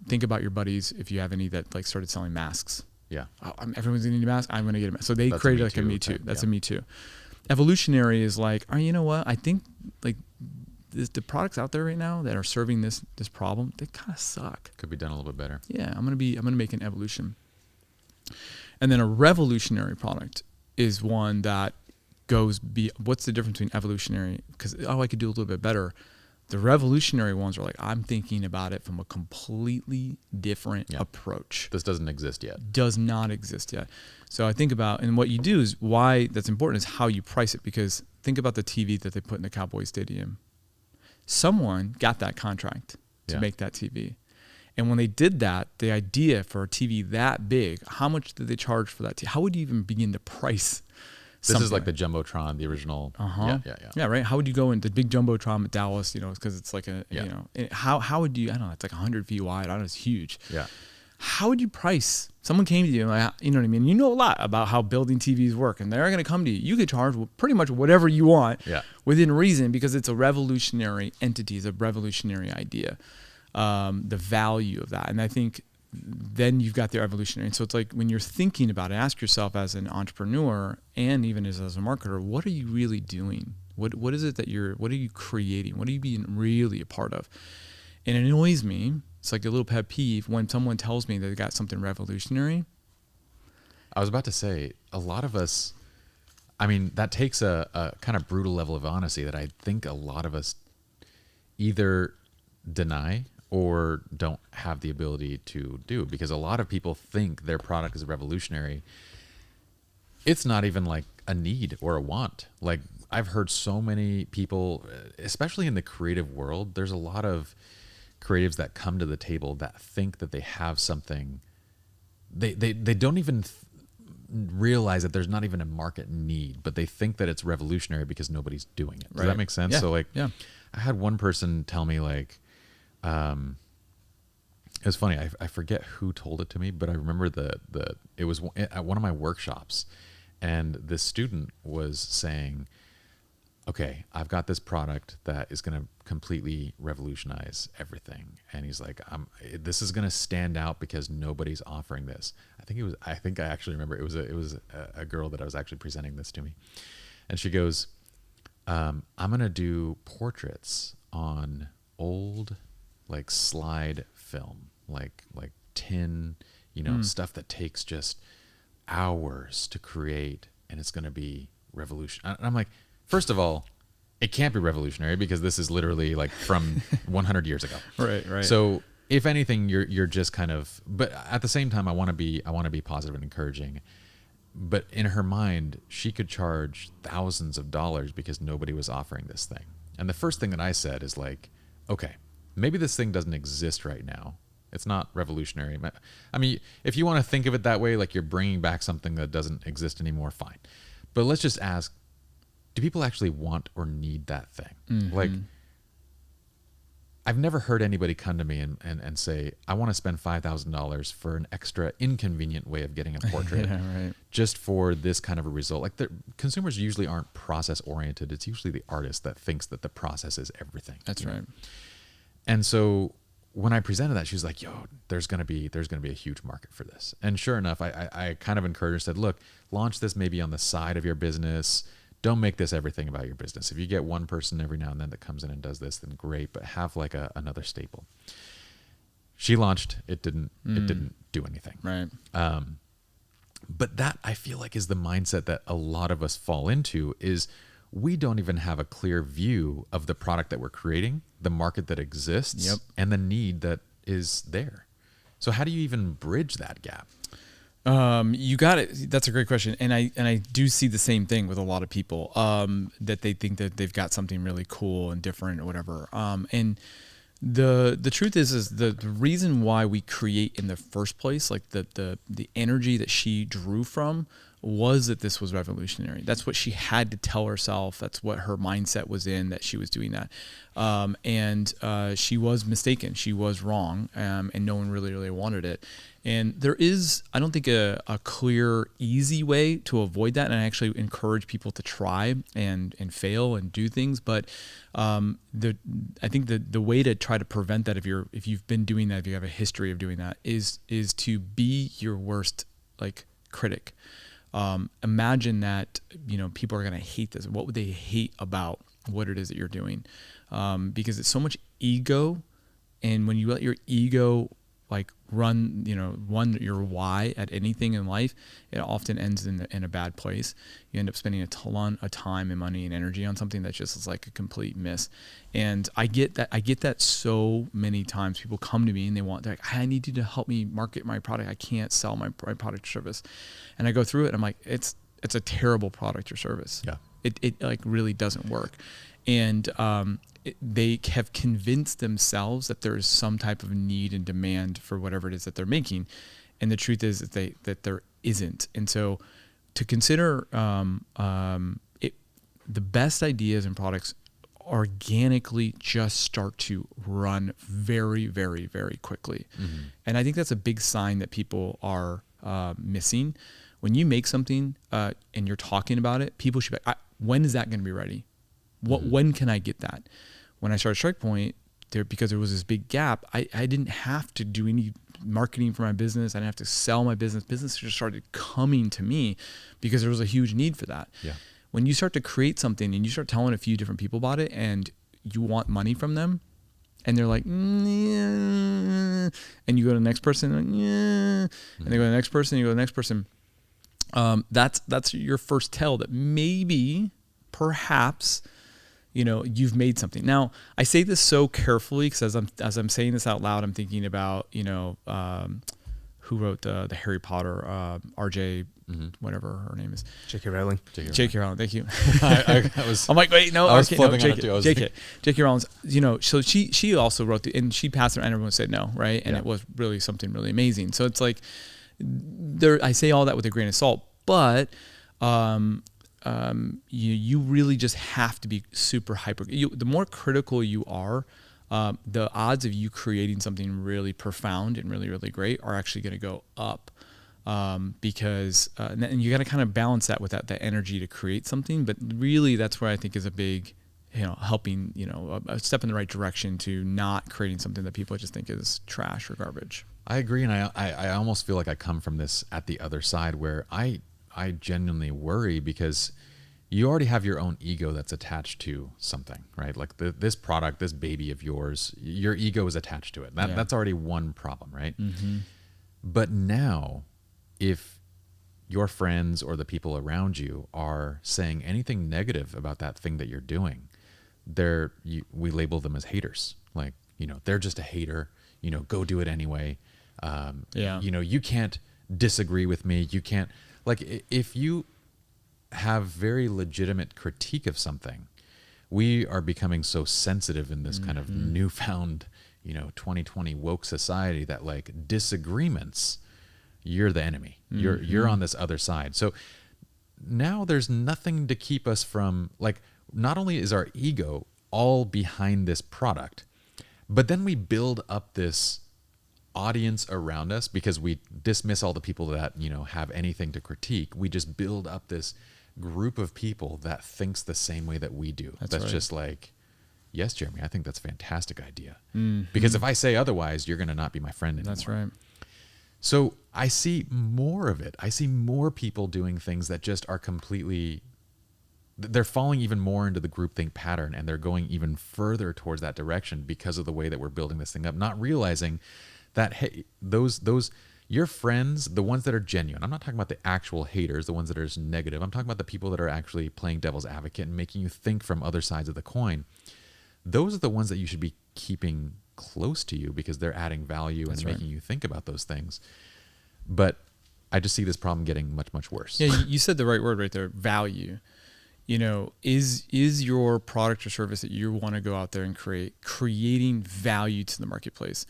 Think about your buddies, if you have any that like started selling masks. Yeah. Everyone's gonna need a mask. I'm gonna get a mask. So they That's created a like a Me Too. type, That's a Me Too. Evolutionary is like, oh, you know what? I think like the products out there right now that are serving this problem, they kind of suck. Could be done a little bit better. Yeah, I'm gonna make an evolution. And then a revolutionary product is one that what's the difference between evolutionary? Because I could do a little bit better. The revolutionary ones are like, I'm thinking about it from a completely different approach. This doesn't exist yet. Does not exist yet. So I think about, and what you do is why that's important is how you price it. Because think about the TV that they put in the Cowboys Stadium. Someone got that contract to make that TV. And when they did that, the idea for a TV that big, how much did they charge for that TV? How would you even begin to price something? This is like the Jumbotron, the original. Yeah, right. How would you go into the big Jumbotron at Dallas, because it's like how would you, I don't know, it's like 100 feet wide. I don't know, it's huge. Yeah. How would you price? Someone came to you, like, you know what I mean? You know a lot about how building TVs work, and they're going to come to you. You could charge pretty much whatever you want within reason because it's a revolutionary entity, it's a revolutionary idea. The value of that. And I think then you've got the evolutionary. And so it's like when you're thinking about it, ask yourself as an entrepreneur and even as a marketer, what are you really doing? What is it what are you creating? What are you being really a part of? And it annoys me. It's like a little pet peeve when someone tells me they got something revolutionary. I was about to say, a lot of us, I mean, that takes a kind of brutal level of honesty that I think a lot of us either deny or don't have the ability to do, because a lot of people think their product is revolutionary. It's not even like a need or a want. Like I've heard so many people, especially in the creative world, there's a lot of creatives that come to the table that think that they have something. They don't even realize that there's not even a market need, but they think that it's revolutionary because nobody's doing it. Does that make sense? Yeah. So like, I had one person tell me like, it was funny. I forget who told it to me, but I remember it was at one of my workshops, and this student was saying, okay, I've got this product that is going to completely revolutionize everything. And he's like, this is going to stand out because nobody's offering this. I think I actually remember it was a girl that I was actually presenting this to me. And she goes, I'm going to do portraits on old, like slide film, like tin, stuff that takes just hours to create, and it's going to be revolutionary. And I'm like, first of all, it can't be revolutionary because this is literally like from 100 years ago. Right. So if anything, you're just kind of, but at the same time, I want to be positive and encouraging. But in her mind, she could charge thousands of dollars because nobody was offering this thing. And the first thing that I said is like, okay, maybe this thing doesn't exist right now. It's not revolutionary. I mean, if you want to think of it that way, like you're bringing back something that doesn't exist anymore, fine. But let's just ask, do people actually want or need that thing? Mm-hmm. Like, I've never heard anybody come to me and say, I want to spend $5,000 for an extra inconvenient way of getting a portrait just for this kind of a result. Like consumers usually aren't process oriented. It's usually the artist that thinks that the process is everything. That's right. And so when I presented that, she was like, yo, there's going to be a huge market for this. And sure enough, I kind of encouraged her, said, look, launch this maybe on the side of your business. Don't make this everything about your business. If you get one person every now and then that comes in and does this, then great, but have like another staple. She launched, it didn't do anything. Right. But that I feel like is the mindset that a lot of us fall into, is we don't even have a clear view of the product that we're creating, the market that exists, and the need that is there. So how do you even bridge that gap? You got it. That's a great question. And I do see the same thing with a lot of people, that they think that they've got something really cool and different or whatever. And the truth is the reason why we create in the first place, like the energy that she drew from, was that this was revolutionary. That's what she had to tell herself. That's what her mindset was in, that she was doing that. And she was mistaken. She was wrong. And no one really wanted it. And there is, I don't think, a clear, easy way to avoid that. And I actually encourage people to try and fail and do things. But I think the way to try to prevent that, if you've been doing that, if you have a history of doing that, is to be your worst critic. Imagine that people are going to hate this. What would they hate about what it is that you're doing? Because it's so much ego, and when you let your ego run your why at anything in life, it often ends in a bad place. You end up spending a ton of time and money and energy on something that just is like a complete miss. And I get that so many times. People come to me and they're like, I need you to help me market my product. I can't sell my product or service. And I go through it and I'm like, it's a terrible product or service. Yeah. It really doesn't work. And they have convinced themselves that there is some type of need and demand for whatever it is that they're making, and the truth is that there isn't. And so, to consider the best ideas and products organically just start to run very, very, very quickly. Mm-hmm. And I think that's a big sign that people are missing. When you make something and you're talking about it, people should be like, when is that going to be ready? When can I get that? When I started StrikePoint, because there was this big gap, I didn't have to do any marketing for my business. I didn't have to sell my business. Business just started coming to me because there was a huge need for that. Yeah. When you start to create something and you start telling a few different people about it and you want money from them, and they're like, yeah, and you go to the next person, like, yeah, and they go to the next person, you go to the next person. That's your first tell that maybe, perhaps, you've made something. Now, I say this so carefully because as I'm saying this out loud, I'm thinking about, who wrote the Harry Potter, RJ, whatever her name is. J.K. Rowling. J.K. Rowling, thank you. I'm like, wait, no, I was flipping on it too. J.K. Rowling, so she also wrote and she passed it and everyone said no, right? And it was really something really amazing. So it's like, I say all that with a grain of salt, but you really just have to be super hyper. The more critical you are, the odds of you creating something really profound and really, really great are actually going to go up. Because and you got to kind of balance that with that energy to create something. But really, that's where I think is a big, helping, a step in the right direction to not creating something that people just think is trash or garbage. I agree, and I almost feel like I come from this at the other side where I genuinely worry because you already have your own ego that's attached to something, right? Like this product, this baby of yours, your ego is attached to it. That's already one problem, right? Mm-hmm. But now, if your friends or the people around you are saying anything negative about that thing that you're doing, we label them as haters. Like, they're just a hater. Go do it anyway. You can't disagree with me. You can't. Like, if you have very legitimate critique of something, we are becoming so sensitive in this kind of newfound, 2020 woke society that disagreements, you're the enemy. You're on this other side. So now there's nothing to keep us from, not only is our ego all behind this product, but then we build up this audience around us because we dismiss all the people that have anything to critique. We just build up this group of people that thinks the same way that we do. That's right. Just like, yes, Jeremy, I think that's a fantastic idea. Mm-hmm. Because if I say otherwise, you're going to not be my friend anymore. That's right. So I see more of it. I see more people doing things that just are completely, they're falling even more into the groupthink pattern, and they're going even further towards that direction because of the way that we're building this thing up, not realizing that, hey, those your friends, the ones that are genuine, I'm not talking about the actual haters, the ones that are just negative. I'm talking about the people that are actually playing devil's advocate and making you think from other sides of the coin. Those are the ones that you should be keeping close to you because they're adding value and making you think about those things. But I just see this problem getting much, much worse. Yeah, you said the right word right there, value. Is your product or service that you want to go out there and creating value to the marketplace?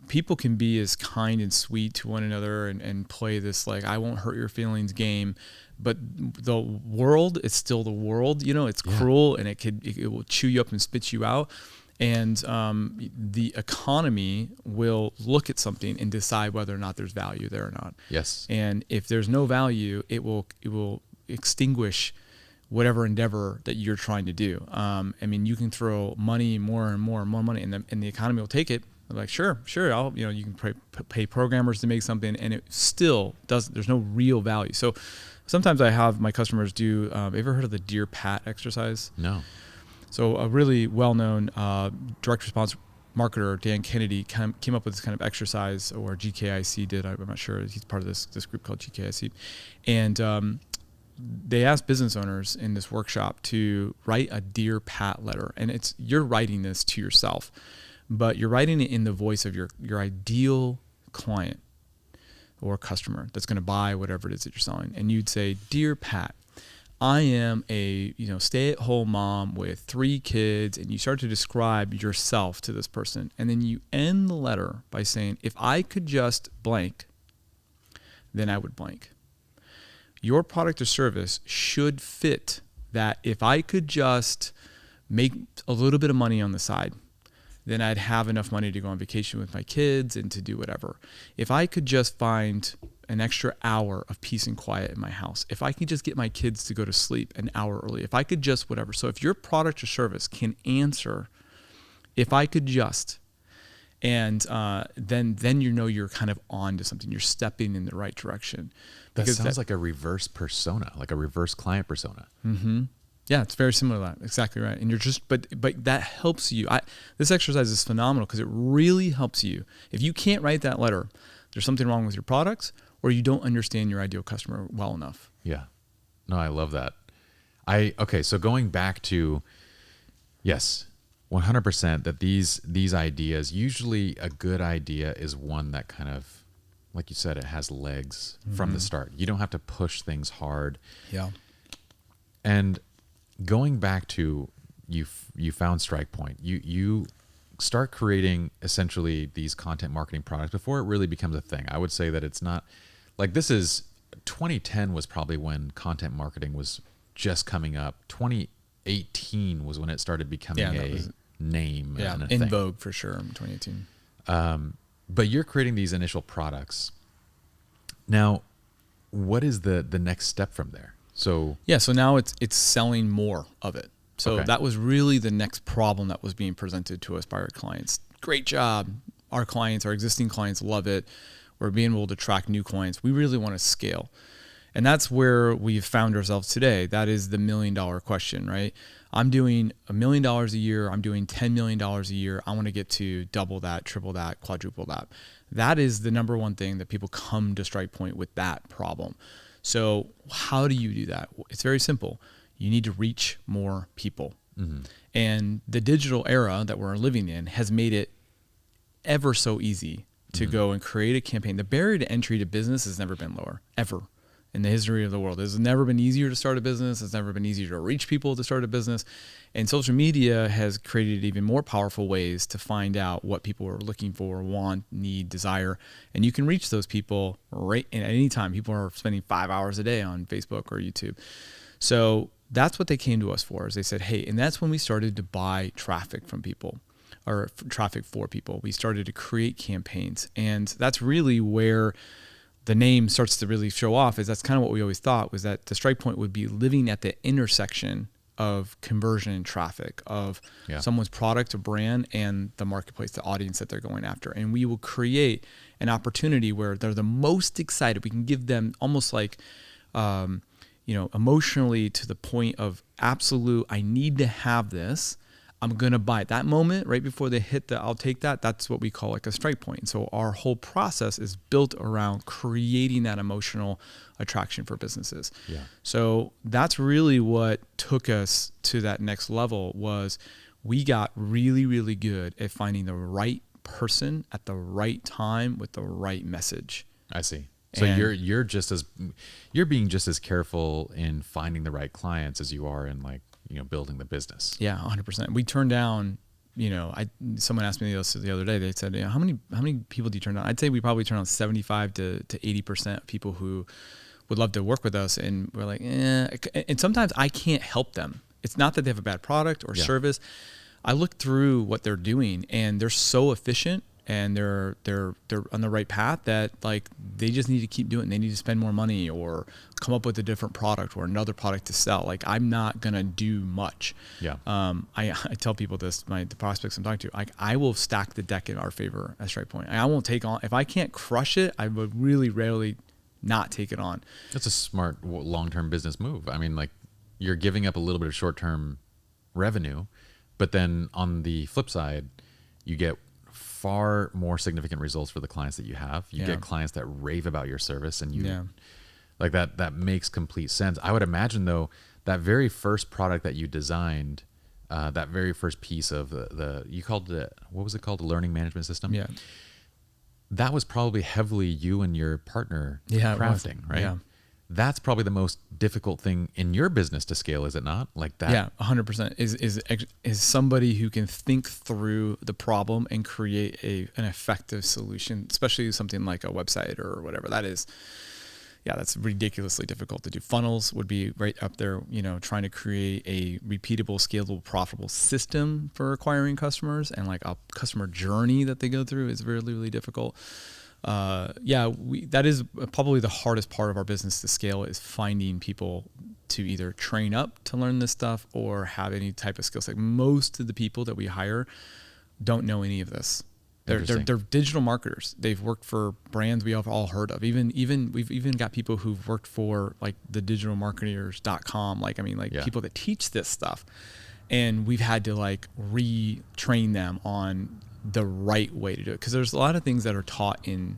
People can be as kind and sweet to one another and play this like, I won't hurt your feelings game, but the world is still the world. It's cruel, and it will chew you up and spit you out. And the economy will look at something and decide whether or not there's value there or not. Yes. And if there's no value, it will extinguish whatever endeavor that you're trying to do. You can throw money, more and more money, and the economy will take it. They're like, sure, you can pay programmers to make something, and it still doesn't. There's no real value. So sometimes I have my customers do. Have you ever heard of the Dear Pat exercise? No. So a really well-known direct response marketer, Dan Kennedy, came up with this kind of exercise, or GKIC did. I'm not sure. He's part of this group called GKIC, and they asked business owners in this workshop to write a Dear Pat letter. And you're writing this to yourself, but you're writing it in the voice of your ideal client or customer that's going to buy whatever it is that you're selling. And you'd say, Dear Pat, I am a stay-at-home mom with 3 kids, and you start to describe yourself to this person. And then you end the letter by saying, if I could just blank, then I would blank. Your product or service should fit that. If I could just make a little bit of money on the side, then I'd have enough money to go on vacation with my kids and to do whatever. If I could just find an extra hour of peace and quiet in my house, if I could just get my kids to go to sleep an hour early, if I could just whatever. So if your product or service can answer, if I could just, and then you're kind of on to something. You're stepping in the right direction. That sounds like a reverse persona, like a reverse client persona. Mm-hmm. Yeah, it's very similar to that. Exactly right. And you're just, but that helps you. This exercise is phenomenal because it really helps you. If you can't write that letter, there's something wrong with your products, or you don't understand your ideal customer well enough. Yeah. No, I love that. Okay, so going back to, yes, 100% that these ideas, usually a good idea is one that kind of, like you said, it has legs from the start. You don't have to push things hard. Yeah. And going back to you found StrikePoint, you start creating essentially these content marketing products before it really becomes a thing. I would say that it's not like 2010 was probably when content marketing was just coming up. 2018 was when it started becoming a name. Yeah, and a in thing. vogue for sure in 2018. But you're creating these initial products. Now, what is the next step from there? So now it's selling more of it. So Okay. that was really the next problem that was being presented to us by our clients. Great job. Our existing clients love it. We're being able to attract new clients. We really want to scale. And that's where we've found ourselves today. That is the $1 million question, right? I'm doing $1 million a year. I'm doing $10 million a year. I want to get to double that, triple that, quadruple that. That is the number one thing that people come to StrikePoint with, that problem. So how do you do that? It's very simple. You need to reach more people. Mm-hmm. And the digital era that we're living in has made it ever so easy to go and create a campaign. The barrier to entry to business has never been lower, ever, in the history of the world. It's never been easier to start a business. It's never been easier to reach people to start a business. And social media has created even more powerful ways to find out what people are looking for, want, need, desire. And you can reach those people right at any time. People are spending 5 hours a day on Facebook or YouTube. So that's what they came to us for, is they said, hey, and that's when we started to buy traffic from people, or traffic for people. We started to create campaigns. And that's really where the name starts to really show off. Is that's kind of what we always thought, was that the StrikePoint would be living at the intersection of conversion and traffic, of someone's product or brand and the marketplace, the audience that they're going after. And we will create an opportunity where they're the most excited. We can give them almost like, emotionally to the point of absolute, I need to have this. I'm going to buy it. That moment right before they hit the I'll take that, that's what we call like a strike point. So our whole process is built around creating that emotional attraction for businesses. Yeah. So that's really what took us to that next level. Was we got really, really good at finding the right person at the right time with the right message. I see. So you're being just as careful in finding the right clients as you are in like, building the business. Yeah, 100%. We turned down, someone asked me this the other day. They said, how many people do you turn down? I'd say we probably turn on 75 to 80% of people who would love to work with us. And we're like, and sometimes I can't help them. It's not that they have a bad product or service. I look through what they're doing and they're so efficient and they're on the right path that like they just need to keep doing it. They need to spend more money or come up with a different product or another product to sell. Like I'm not gonna do much. Yeah. I tell people this, the prospects I'm talking to, like I will stack the deck in our favor at StrikePoint. I won't take on, if I can't crush it, I would really rarely not take it on. That's a smart long-term business move. I mean, like you're giving up a little bit of short-term revenue, but then on the flip side, you get far more significant results for the clients that you have. You get clients that rave about your service and like that makes complete sense. I would imagine though, that very first product that you designed, that very first piece of you called it, what was it called? The learning management system. Yeah. That was probably heavily you and your partner crafting, right? Yeah. That's probably the most difficult thing in your business to scale, is it not? Like that. Yeah, 100% is somebody who can think through the problem and create an effective solution, especially something like a website or whatever that is. Yeah, that's ridiculously difficult to do. Funnels would be right up there, trying to create a repeatable, scalable, profitable system for acquiring customers and like a customer journey that they go through is really, really difficult. That is probably the hardest part of our business to scale, is finding people to either train up to learn this stuff or have any type of skill set. Most of the people that we hire don't know any of this. They're digital marketers. They've worked for brands we have all heard of. We've even got people who've worked for like the digitalmarketers.com. People that teach this stuff, and we've had to like retrain them on the right way to do it. Cause there's a lot of things that are taught in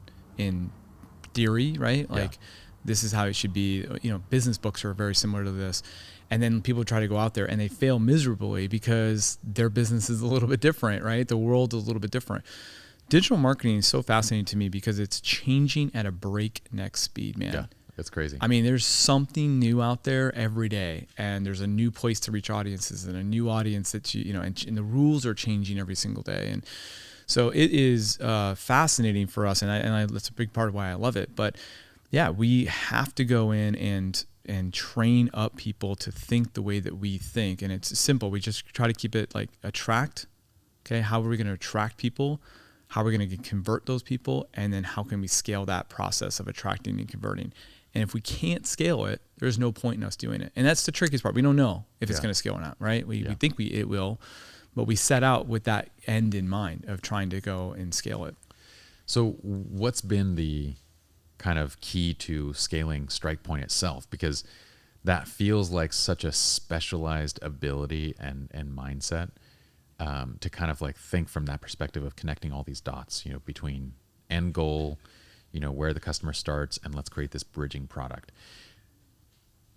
theory, right? Like this is how it should be. Business books are very similar to this. And then people try to go out there and they fail miserably because their business is a little bit different, right? The world is a little bit different. Digital marketing is so fascinating to me because it's changing at a breakneck speed, man. Yeah, it's crazy. I mean, there's something new out there every day, and there's a new place to reach audiences and a new audience that and the rules are changing every single day. And so it is fascinating for us, and that's a big part of why I love it. But yeah, we have to go in and train up people to think the way that we think. And it's simple. We just try to keep it like attract. Okay. How are we going to attract people? How are we going to convert those people? And then how can we scale that process of attracting and converting? And if we can't scale it, there's no point in us doing it. And that's the trickiest part. We don't know if it's going to scale or not, right? We think it will, but we set out with that end in mind of trying to go and scale it. So what's been the kind of key to scaling StrikePoint itself? Because that feels like such a specialized ability and mindset, to kind of like think from that perspective of connecting all these dots, between end goal, where the customer starts, and let's create this bridging product.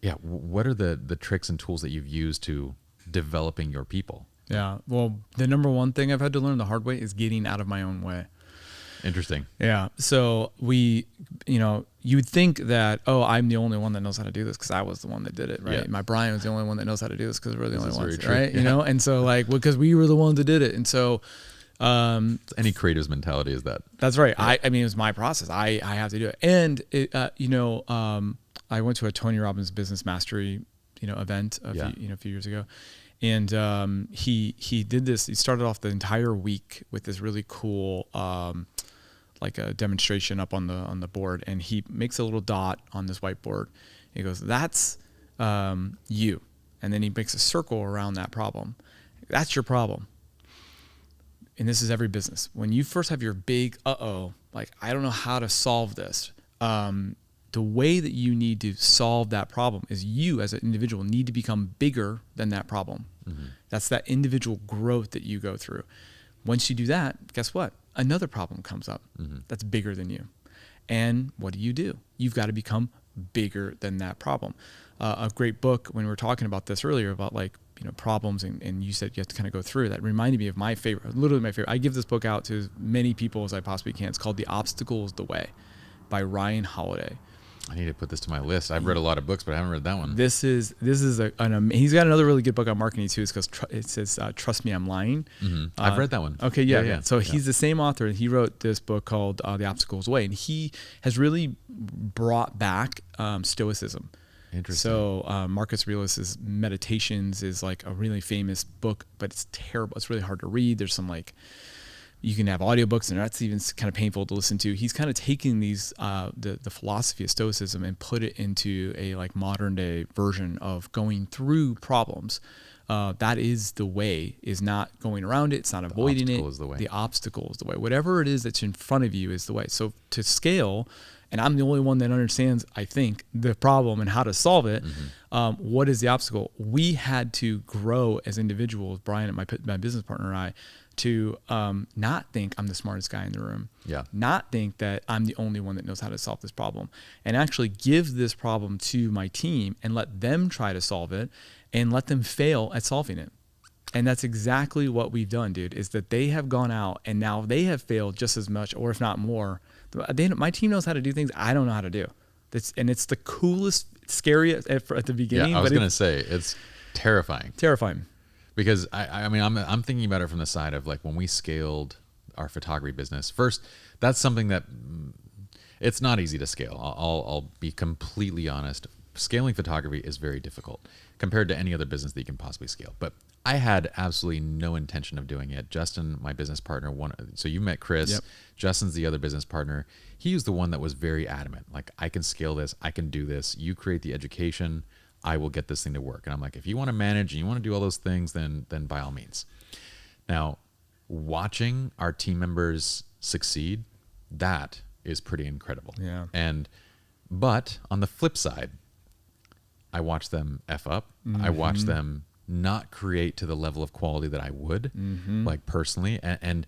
Yeah. What are the tricks and tools that you've used to developing your people? Yeah. Well, the number one thing I've had to learn the hard way is getting out of my own way. Interesting. Yeah. So you'd think that, I'm the only one that knows how to do this because I was the one that did it, right? Yeah. Brian was the only one that knows how to do this because we're the only ones, true. right? Yeah. And so because we were the ones that did it. And so, any creative's mentality is that. That's right. Yeah. I mean, it was my process. I have to do it. And I went to a Tony Robbins Business Mastery, event a few years ago. And he did this. He started off the entire week with this really cool like a demonstration up on the board, and he makes a little dot on this whiteboard. He goes, "That's you," and then he makes a circle around that problem. That's your problem. And this is every business. When you first have your big like I don't know how to solve this. The way that you need to solve that problem is you as an individual need to become bigger than that problem. Mm-hmm. That's that individual growth that you go through. Once you do that, guess what? Another problem comes up that's bigger than you. And what do? You've got to become bigger than that problem. A great book, when we were talking about this earlier, about problems, and you said you have to kind of go through that, reminded me of my favorite, literally my favorite. I give this book out to as many people as I possibly can. It's called The Obstacle is the Way. by Ryan Holiday. I need to put this to my list. I've read a lot of books, but I haven't read that one. This is he's got another really good book on marketing too. It's because it says Trust Me, I'm Lying. Mm-hmm. I've read that one. Okay, yeah. So he's the same author, and he wrote this book called The Obstacles Way, and he has really brought back Stoicism. Interesting. So Marcus Aurelius's Meditations is like a really famous book, but it's terrible. It's really hard to read. There's some like, you can have audiobooks, and that's even kind of painful to listen to. He's kind of taking these the philosophy of Stoicism and put it into a like modern day version of going through problems. That is the way, is not going around it. It's not avoiding it. The obstacle is the way. Whatever it is that's in front of you is the way. So to scale, and I'm the only one that understands, I think, the problem and how to solve it. What is the obstacle? We had to grow as individuals, Brian, my business partner, and I, to not think I'm the smartest guy in the room, not think that I'm the only one that knows how to solve this problem, and actually give this problem to my team and let them try to solve it and let them fail at solving it. And that's exactly what we've done, dude, is that they have gone out and now they have failed just as much, or if not more. My team knows how to do things I don't know how to do. And it's the coolest, scariest at the beginning. Yeah, I was going to say, it's terrifying. Terrifying. Because I mean, I'm thinking about it from the side of like when we scaled our photography business. First, that's something that it's not easy to scale. I'll be completely honest. Scaling photography is very difficult compared to any other business that you can possibly scale. But I had absolutely no intention of doing it. Justin, my business partner, so you met Chris. Yep. Justin's the other business partner. He was the one that was very adamant. Like, I can scale this. I can do this. You create the education. I will get this thing to work. And I'm like, if you want to manage and you want to do all those things, then by all means. Now, watching our team members succeed, that is pretty incredible. Yeah. But on the flip side, I watch them F up. Mm-hmm. I watch them not create to the level of quality that I would, like personally. And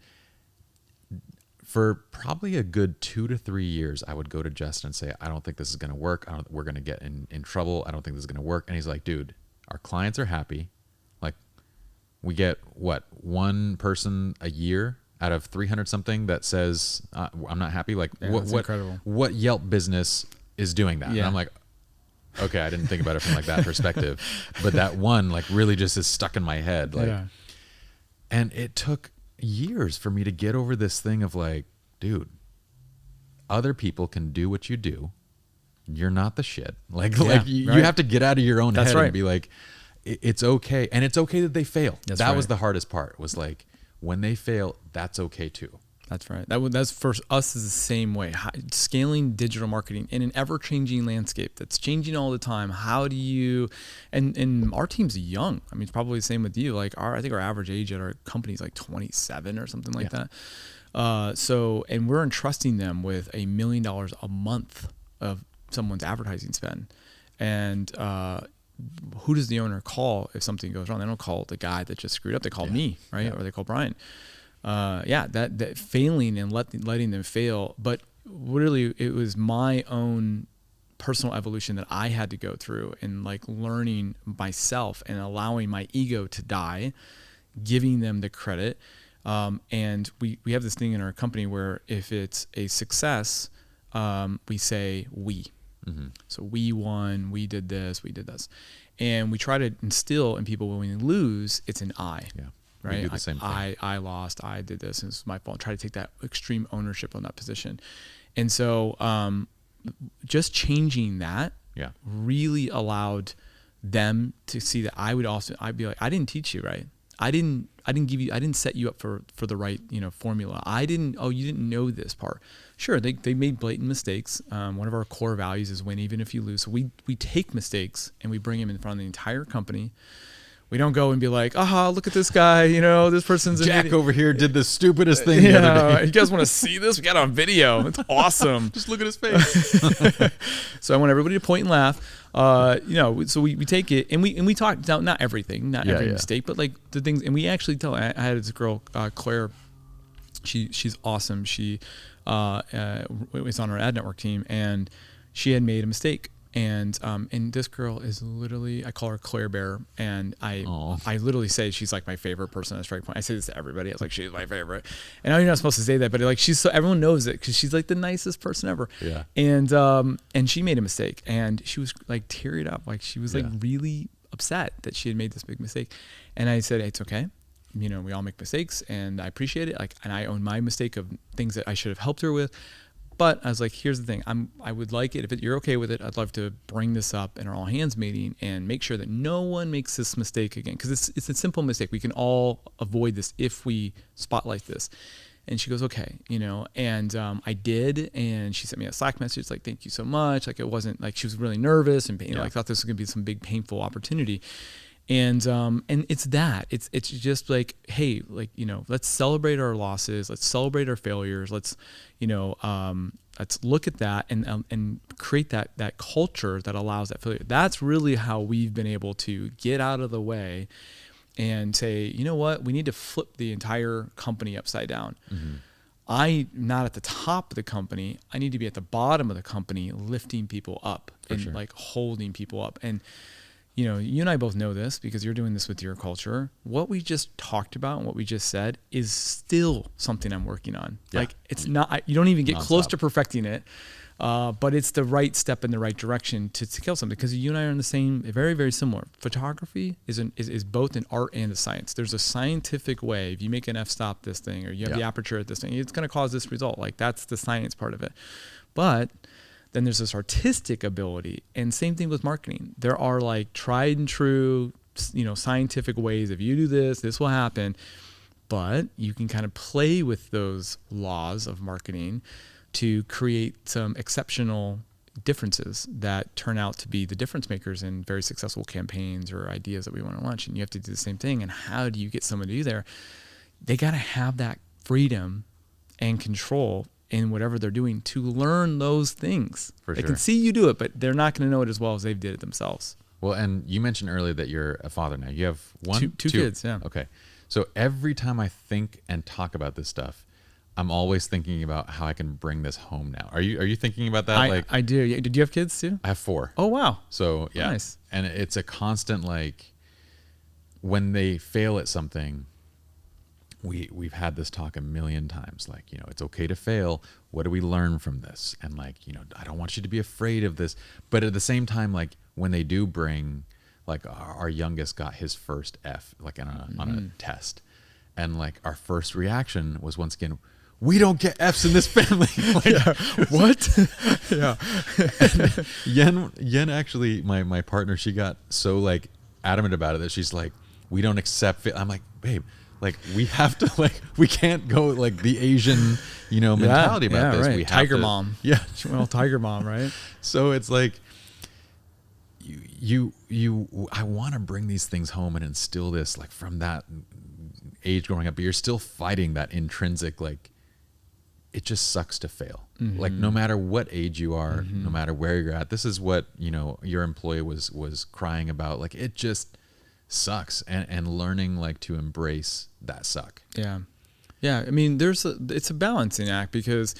for probably a good 2 to 3 years, I would go to Justin and say, I don't think this is going to work. We're going to get in trouble. I don't think this is going to work. And he's like, dude, our clients are happy. Like, we get one person a year out of 300 something that says, I'm not happy. Like, incredible. What Yelp business is doing that? Yeah. And I'm like, okay, I didn't think about it from like that perspective, but that one like really just is stuck in my head. Like, and it took years for me to get over this thing of like, dude, other people can do what you do. You're not the shit. You have to get out of your own head and be like, it's okay. And it's okay that they fail. That was the hardest part, was like, when they fail, that's okay too. That's right. That's for us is the same way. Scaling digital marketing in an ever-changing landscape that's changing all the time. How do you, and our team's young. I mean, it's probably the same with you. Like I think our average age at our company is like 27 or something like that. And we're entrusting them with $1 million a month of someone's advertising spend. And who does the owner call if something goes wrong? They don't call the guy that just screwed up. They call me, right? Yeah. Or they call Brian. That failing and letting them fail. But really, it was my own personal evolution that I had to go through, and like learning myself and allowing my ego to die, giving them the credit. And we have this thing in our company where if it's a success, we say we. Mm-hmm. So we won, we did this. And we try to instill in people when we lose, it's an I. Yeah. Right. We do the same thing. I lost. I did this. And it's my fault. Try to take that extreme ownership on that position. And so just changing that really allowed them to see that I'd be like, I didn't teach you right. I didn't set you up for the right, formula. You didn't know this part. Sure. They made blatant mistakes. One of our core values is win even if you lose. So we take mistakes and we bring them in front of the entire company. We don't go and be like, look at this guy, this person's Jack over here did the stupidest thing the other day. You guys want to see this? We got it on video. It's awesome. Just look at his face. So I want everybody to point and laugh. So we take it and we talk, not everything, every mistake, but like the things, and we actually tell. I had this girl, Claire. She's awesome. She was on our ad network team, and she had made a mistake. And this girl is literally, I call her Claire Bear, and I literally say she's like my favorite person at Strike Point. I say this to everybody. I was like, she's my favorite. And I know you're not supposed to say that, but like she's so, everyone knows it because she's like the nicest person ever. Yeah. And she made a mistake, and she was like teared up, like she was like really upset that she had made this big mistake. And I said, it's okay. You know, we all make mistakes, and I appreciate it. Like, and I own my mistake of things that I should have helped her with. But I was like, here's the thing. I would like it, if you're okay with it, I'd love to bring this up in our all hands meeting and make sure that no one makes this mistake again. Because it's a simple mistake. We can all avoid this if we spotlight this. And she goes, okay, you know, and I did. And she sent me a Slack message like, thank you so much. Like, it wasn't like she was really nervous and I thought this was going to be some big painful opportunity. And it's that it's just like, hey, like, you know, let's celebrate our losses. Let's celebrate our failures. Let's, you know, let's look at that and create that culture that allows that failure. That's really how we've been able to get out of the way and say, you know what, we need to flip the entire company upside down. Mm-hmm. I'm not at the top of the company. I need to be at the bottom of the company, lifting people up and like holding people up. And, you know, you and I both know this because you're doing this with your culture. What we just talked about and what we just said is still something I'm working on. Yeah. Like, it's not, you don't even get close to perfecting it, but it's the right step in the right direction to kill something, because you and I are in the same, very, very similar. Photography is both an art and a science. There's a scientific way. If you make an f-stop this thing, or you have the aperture at this thing, it's going to cause this result. Like, that's the science part of it. But then there's this artistic ability, and same thing with marketing. There are like tried and true, you know, scientific ways. If you do this, this will happen. But you can kind of play with those laws of marketing to create some exceptional differences that turn out to be the difference makers in very successful campaigns or ideas that we want to launch. And you have to do the same thing. And how do you get someone to do there? They got to have that freedom and control in whatever they're doing to learn those things. They can see you do it, but they're not going to know it as well as they've did it themselves. Well, and you mentioned earlier that you're a father now. You have two kids, yeah. Okay. So every time I think and talk about this stuff, I'm always thinking about how I can bring this home now. Are you thinking about that? I do. Did you have kids too? I have 4. Oh, wow. So yeah. Nice. And it's a constant, like, when they fail at something, we've had this talk a million times, like, you know, it's okay to fail. What do we learn from this? And like, you know, I don't want you to be afraid of this. But at the same time, like, when they do bring, like, our youngest got his first F, like on a test. And like, our first reaction was, once again, we don't get F's in this family. Like, what? Yen actually, my partner, she got so like adamant about it that she's like, we don't accept it. I'm like, babe, like, we have to, like, we can't go like the Asian, you know, mentality about this. Right. We have Tiger mom. Yeah. Well, tiger mom, right? So it's like, I want to bring these things home and instill this, like, from that age growing up, but you're still fighting that intrinsic, like, it just sucks to fail. Mm-hmm. Like, no matter what age you are, no matter where you're at, this is what, you know, your employee was crying about. Like, it just sucks, and learning, like, to embrace that suck. Yeah. I mean, it's a balancing act, because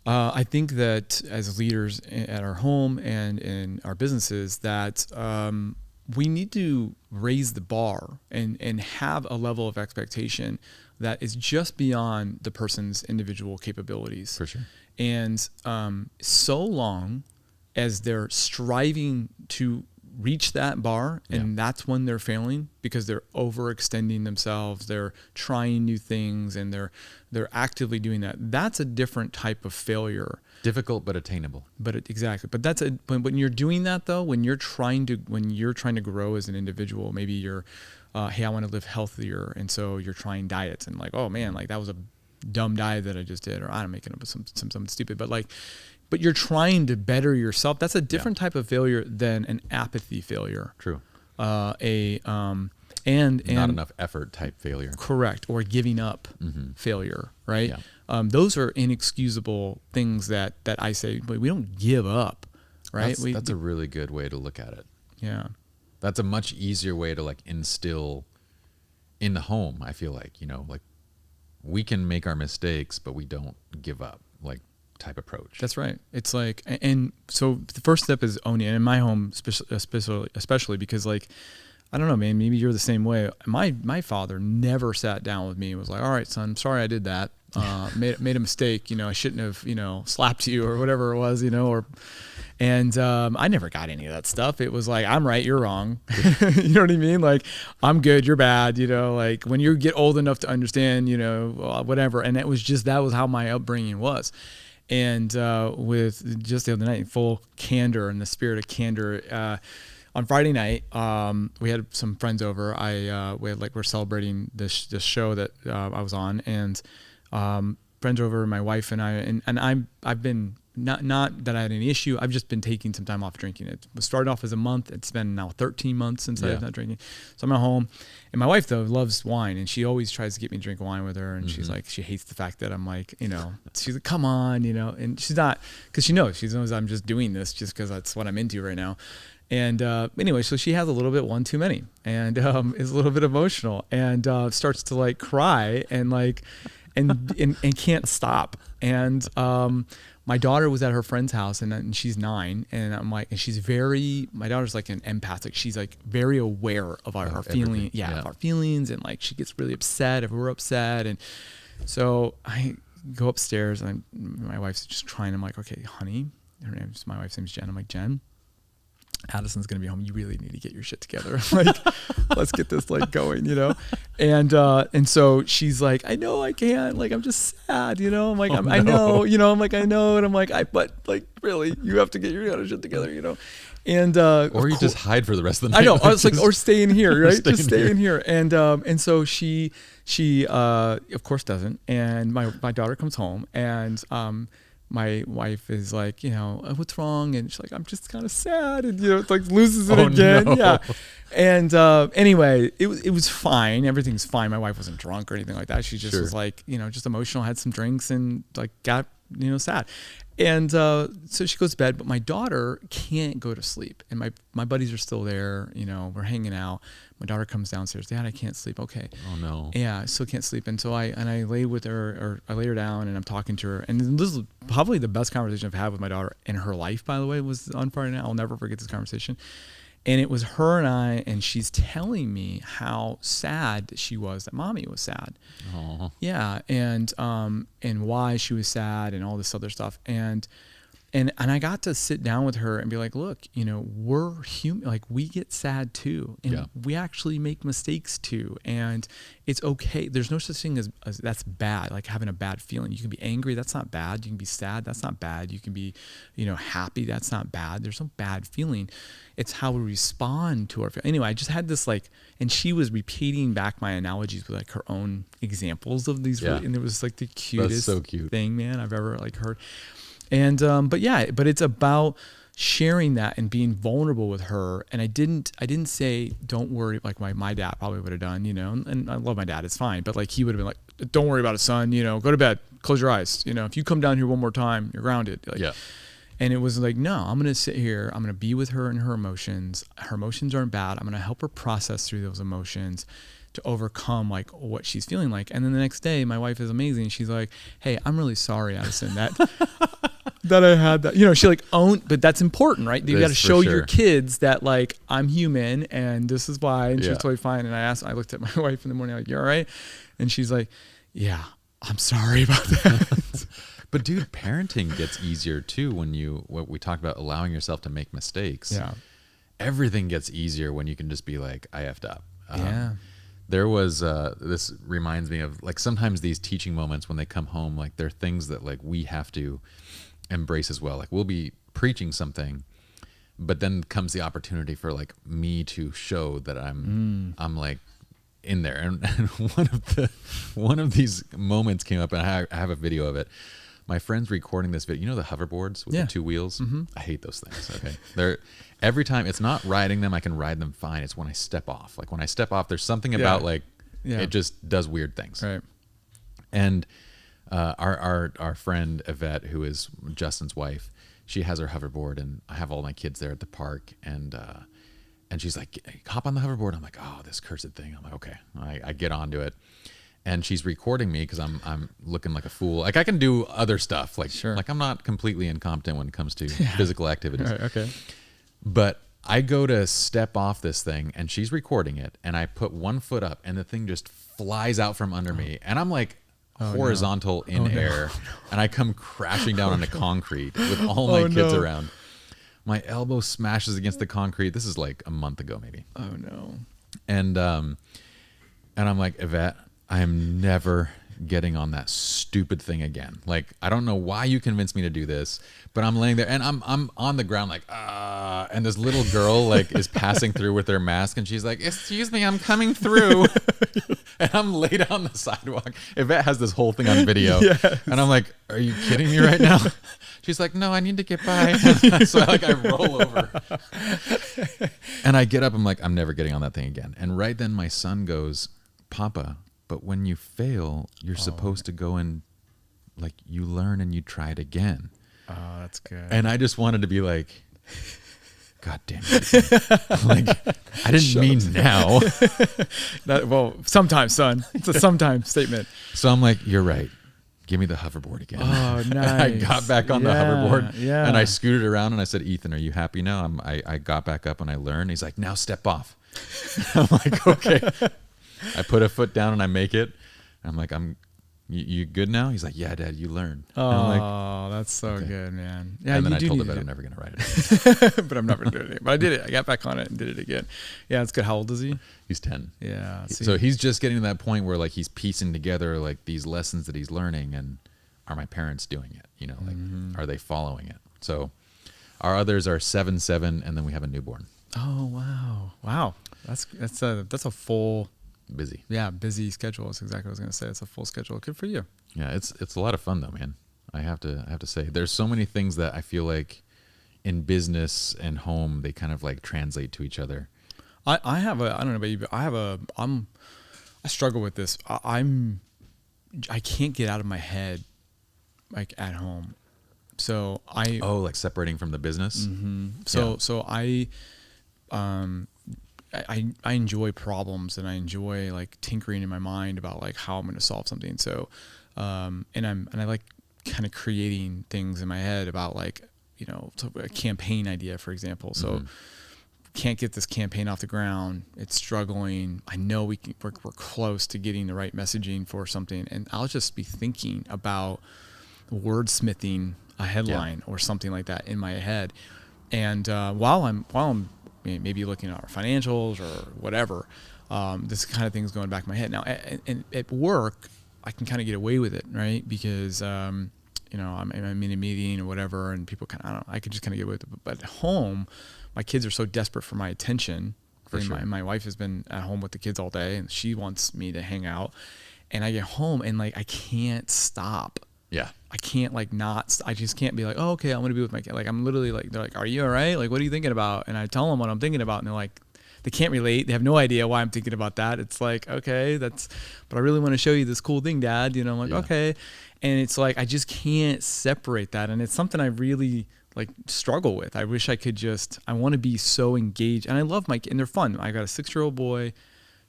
I think that as leaders at our home and in our businesses, that we need to raise the bar and have a level of expectation that is just beyond the person's individual capabilities. For sure. And so long as they're striving to reach that bar, and that's when they're failing, because they're overextending themselves, they're trying new things, and they're actively doing that. That's a different type of failure. Difficult but attainable. Exactly. But when you're doing that, though, when you're trying to grow as an individual, maybe you're hey, I want to live healthier, and so you're trying diets, and like, oh man, like, that was a dumb diet that I just did, or I'm making up something stupid, but you're trying to better yourself. That's a different type of failure than an apathy failure. True. And not enough effort type failure. Correct. Or giving up failure, right? Yeah. Those are inexcusable things that I say, but we don't give up, right? That's a really good way to look at it. Yeah. That's a much easier way to, like, instill in the home. I feel like, you know, like, we can make our mistakes, but we don't give up. Like, type approach. That's right. It's like, and so the first step is owning it. In my home, especially because like, I don't know, man, maybe you're the same way. My father never sat down with me and was like, all right, son, I'm sorry I did that. Made a mistake. I shouldn't have, slapped you or whatever it was, and I never got any of that stuff. It was like, I'm right, you're wrong. You know what I mean? Like, I'm good, you're bad, like when you get old enough to understand, whatever. And that was how my upbringing was. And with just the other night, in full candor and the spirit of candor, on Friday night, we had some friends over. We're celebrating this show that I was on, and friends over, my wife and I, and I've been not that I had any issue. I've just been taking some time off drinking. It started off as a month. It's been now 13 months since I've not drinking. So I'm at home, and my wife though loves wine, and she always tries to get me to drink wine with her. And she's like, she hates the fact that I'm like, she's like, come on, and she's not, because she knows I'm just doing this just because that's what I'm into right now. And anyway, so she has a little bit one too many, and is a little bit emotional, and starts to like cry and like and can't stop. And my daughter was at her friend's house, and she's 9, and I'm like, and my daughter's like an empathic. She's like very aware of our feelings, of our feelings, and like she gets really upset if we're upset. And so I go upstairs, and my wife's just crying. I'm like, okay, honey, my wife's name's Jen. I'm like, Jen, Addison's going to be home. You really need to get your shit together. Like, let's get this like going, And so she's like, I know I can't, like, I'm just sad, I'm like, I know, I'm like, I know. And I'm like, but like, really, you have to get your shit together, And, or you just hide for the rest of the night. I know. I was like, or stay in here, right? Just stay in here. And so she of course doesn't. And my daughter comes home, and, my wife is like, what's wrong? And she's like, I'm just kind of sad. And, it's like loses it again. No. Yeah. And anyway, it was fine. Everything's fine. My wife wasn't drunk or anything like that. She just was like, just emotional, had some drinks, and like got, sad. And so she goes to bed, but my daughter can't go to sleep. And my buddies are still there. We're hanging out. My daughter comes downstairs. Dad, I can't sleep. Okay. Oh no. Yeah, I still can't sleep. And so I lay with her, or I lay her down, and I'm talking to her. And this is probably the best conversation I've had with my daughter in her life, by the way, was on Friday night. I'll never forget this conversation. And it was her and I, and she's telling me how sad that she was, that mommy was sad. Aww. Yeah. And why she was sad and all this other stuff. And I got to sit down with her and be like, look, we're human, like we get sad too. And we actually make mistakes too. And it's okay. There's no such thing as that's bad, like having a bad feeling. You can be angry. That's not bad. You can be sad. That's not bad. You can be, happy. That's not bad. There's no bad feeling. It's how we respond to our feeling. Anyway, I just had this and she was repeating back my analogies with like her own examples of these. Yeah. And it was like the cutest so cute thing, man, I've ever like heard. And, but it's about sharing that and being vulnerable with her. And I didn't say, don't worry, like my dad probably would have done, and I love my dad, it's fine. But like, he would have been like, don't worry about it, son, go to bed, close your eyes. If you come down here one more time, you're grounded. Like, yeah. And it was like, no, I'm going to sit here. I'm going to be with her and her emotions. Her emotions aren't bad. I'm going to help her process through those emotions to overcome like what she's feeling like. And then the next day, my wife is amazing. She's like, hey, I'm really sorry, Addison, that I had that, she like owned, but that's important, right? You got to show your kids that like, I'm human and this is why. And she's totally fine. And I looked at my wife in the morning, like, you all right? And she's like, yeah, I'm sorry about that. But dude, parenting gets easier too what we talked about, allowing yourself to make mistakes. Yeah. Everything gets easier when you can just be like, I effed up. Yeah. There was, this reminds me of like sometimes these teaching moments when they come home, like they're things that like we have to embrace as well. Like we'll be preaching something, but then comes the opportunity for like me to show that I'm like in there. And one of these moments came up, and I have a video of it. My friend's recording this video. The hoverboards with the 2 wheels? Mm-hmm. I hate those things. Okay. Every time, it's not riding them, I can ride them fine. It's when I step off. Like when I step off, there's something about it just does weird things. Right. And our friend Yvette, who is Justin's wife, she has her hoverboard, and I have all my kids there at the park, and she's like, hop on the hoverboard. I'm like, oh, this cursed thing. I'm like, okay. I get onto it. and she's recording me because I'm looking like a fool. Like I can do other stuff. Like Sure. like I'm not completely incompetent when it comes to physical activities. Right, okay. But I go to step off this thing and she's recording it, and I put one foot up and the thing just flies out from under me, and I'm like horizontal in air, and I come crashing down onto concrete with all my kids around. My elbow smashes against the concrete. This is like a month ago maybe. Oh no. And I'm like, Yvette, I am never getting on that stupid thing again. Like, I don't know why you convinced me to do this, but I'm laying there and I'm on the ground like, and this little girl like is passing through with their mask, and she's like, excuse me, I'm coming through. And I'm laid on the sidewalk. Yvette has this whole thing on video. Yes. And I'm like, are you kidding me right now? She's like, no, I need to get by. So I roll over and I get up. I'm like, I'm never getting on that thing again. And right then my son goes, Papa, but when you fail, you're supposed to go and like you learn and you try it again. Oh, that's good. And I just wanted to be like, God damn it. Like, I didn't mean now. Well, sometimes, son. It's a sometimes statement. So I'm like, you're right. Give me the hoverboard again. Oh, nice. I got back on the hoverboard yeah. and I scooted around and I said, Ethan, are you happy now? I got back up and I learned. He's like, now step off. I'm like, okay. I put a foot down and I make it. I'm like, you good now? He's like, yeah, Dad, you learned. Oh, I'm like, that's so good, man. Yeah, and then you I do told need him to I'm never going to ride it. but I'm never doing it. But I did it. I got back on it and did it again. Yeah, it's good. How old is he? He's 10. Yeah. So he's just getting to that point where like he's piecing together like these lessons that he's learning, and are my parents doing it? You know, like are they following it? So our others are 7, and then we have a newborn. Oh wow. That's a full busy. Yeah, busy schedule. That's exactly what I was gonna say. It's a full schedule. Good for you. Yeah, it's a lot of fun though, man. I have to say, there's so many things that I feel like in business and home they kind of like translate to each other. I don't know about you, but I struggle with this. I can't get out of my head like at home. So like separating from the business. Mm-hmm. So I enjoy problems, and I enjoy like tinkering in my mind about like how I'm going to solve something. So, and I like kind of creating things in my head about like, you know, a campaign idea, for example. So can't get this campaign off the ground. It's struggling. I know we're close to getting the right messaging for something. And I'll just be thinking about wordsmithing a headline or something like that in my head. And while I'm maybe looking at our financials or whatever, this kind of thing's going back in my head. Now, and at work, I can kind of get away with it, right? Because, you know, I'm in a meeting or whatever, and people kind of, I could just kind of get away with it. But at home, my kids are so desperate for my attention. For sure. My wife has been at home with the kids all day, and she wants me to hang out. And I get home, and like, I can't stop. Yeah. I can't I just can't be like, oh, okay, I'm going to be with my kid. Like, I'm literally like, they're like, are you all right? Like, what are you thinking about? And I tell them what I'm thinking about, and they're like, they can't relate. They have no idea why I'm thinking about that. It's like, okay, but I really want to show you this cool thing, Dad. You know, I'm like, okay. And it's like, I just can't separate that. And it's something I really like struggle with. I wish I could I want to be so engaged. And I love and they're fun. I got a 6-year-old boy.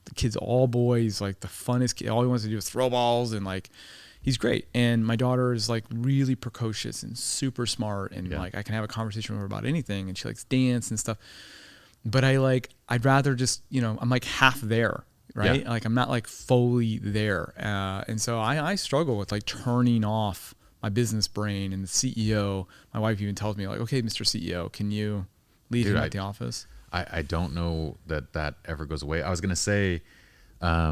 The kid's all boys, like the funnest kid. All he wants to do is throw balls, and like, he's great. And my daughter is like really precocious and super smart. And like, I can have a conversation with her about anything, and she likes dance and stuff. But I'd rather just, you know, I'm like half there, right? Yeah. Like, I'm not like fully there. And so I struggle with like turning off my business brain and the CEO. My wife even tells me like, okay, Mr. CEO, can you leave him at the office? I don't know that ever goes away. I was going to say, are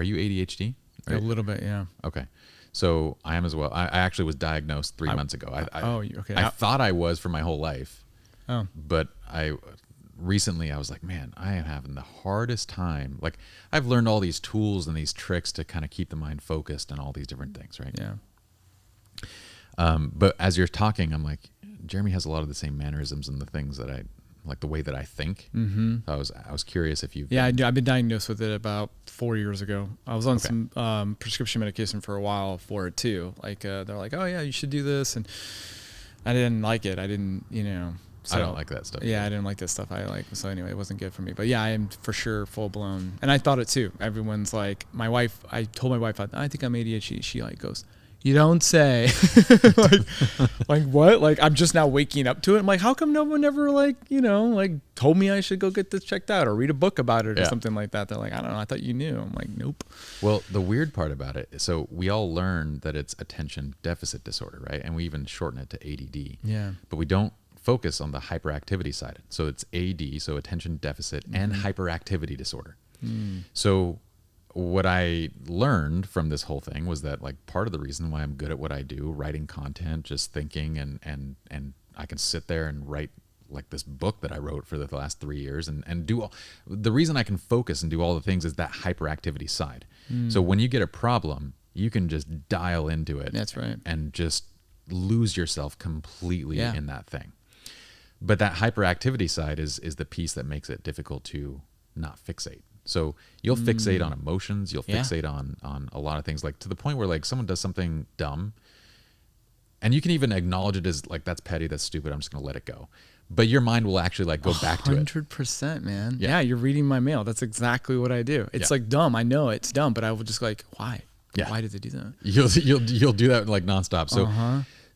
you ADHD? Right? A little bit, yeah. Okay. So I am as well. I actually was diagnosed 3 months ago. Okay. I thought I was for my whole life. Oh. But recently I was like, man, I am having the hardest time. Like, I've learned all these tools and these tricks to kind of keep the mind focused and all these different things, right? Yeah. But as you're talking, I'm like, Jeremy has a lot of the same mannerisms and the things that I like, the way that I think. Mm-hmm. So I was curious if you. Yeah, I've been diagnosed with it about 4 years ago. I was on some prescription medication for a while for it too. Like they're like, oh yeah, you should do this, and I didn't like it. I didn't, you know, So, I don't like that stuff. Yeah, I didn't like that stuff. So anyway, it wasn't good for me. But yeah, I am for sure full blown. And I thought it too. Everyone's like, I told my wife, I think I'm ADHD. She like goes, you don't say. like what? Like I'm just now waking up to it. I'm like, how come no one ever told me I should go get this checked out or read a book about it or something like that? They're like, I don't know. I thought you knew. I'm like, nope. Well, the weird part about it, so we all learn that it's attention deficit disorder, right? And we even shorten it to ADD. Yeah. But we don't focus on the hyperactivity side. So it's AD, so attention deficit and hyperactivity disorder. So what I learned from this whole thing was that like part of the reason why I'm good at what I do, writing content, just thinking and I can sit there and write like this book that I wrote for the last 3 years and do all, the reason I can focus and do all the things is that hyperactivity side. So when you get a problem, you can just dial into it. That's right. And just lose yourself completely in that thing. But that hyperactivity side is the piece that makes it difficult to not fixate. So you'll fixate on emotions, you'll fixate on a lot of things, like to the point where like someone does something dumb and you can even acknowledge it as like, that's petty, that's stupid, I'm just gonna let it go. But your mind will actually like go back to it. 100%, man. Yeah, you're reading my mail. That's exactly what I do. It's like dumb. I know it's dumb, but I will just like, why? Yeah. Why did they do that? You'll do that like nonstop.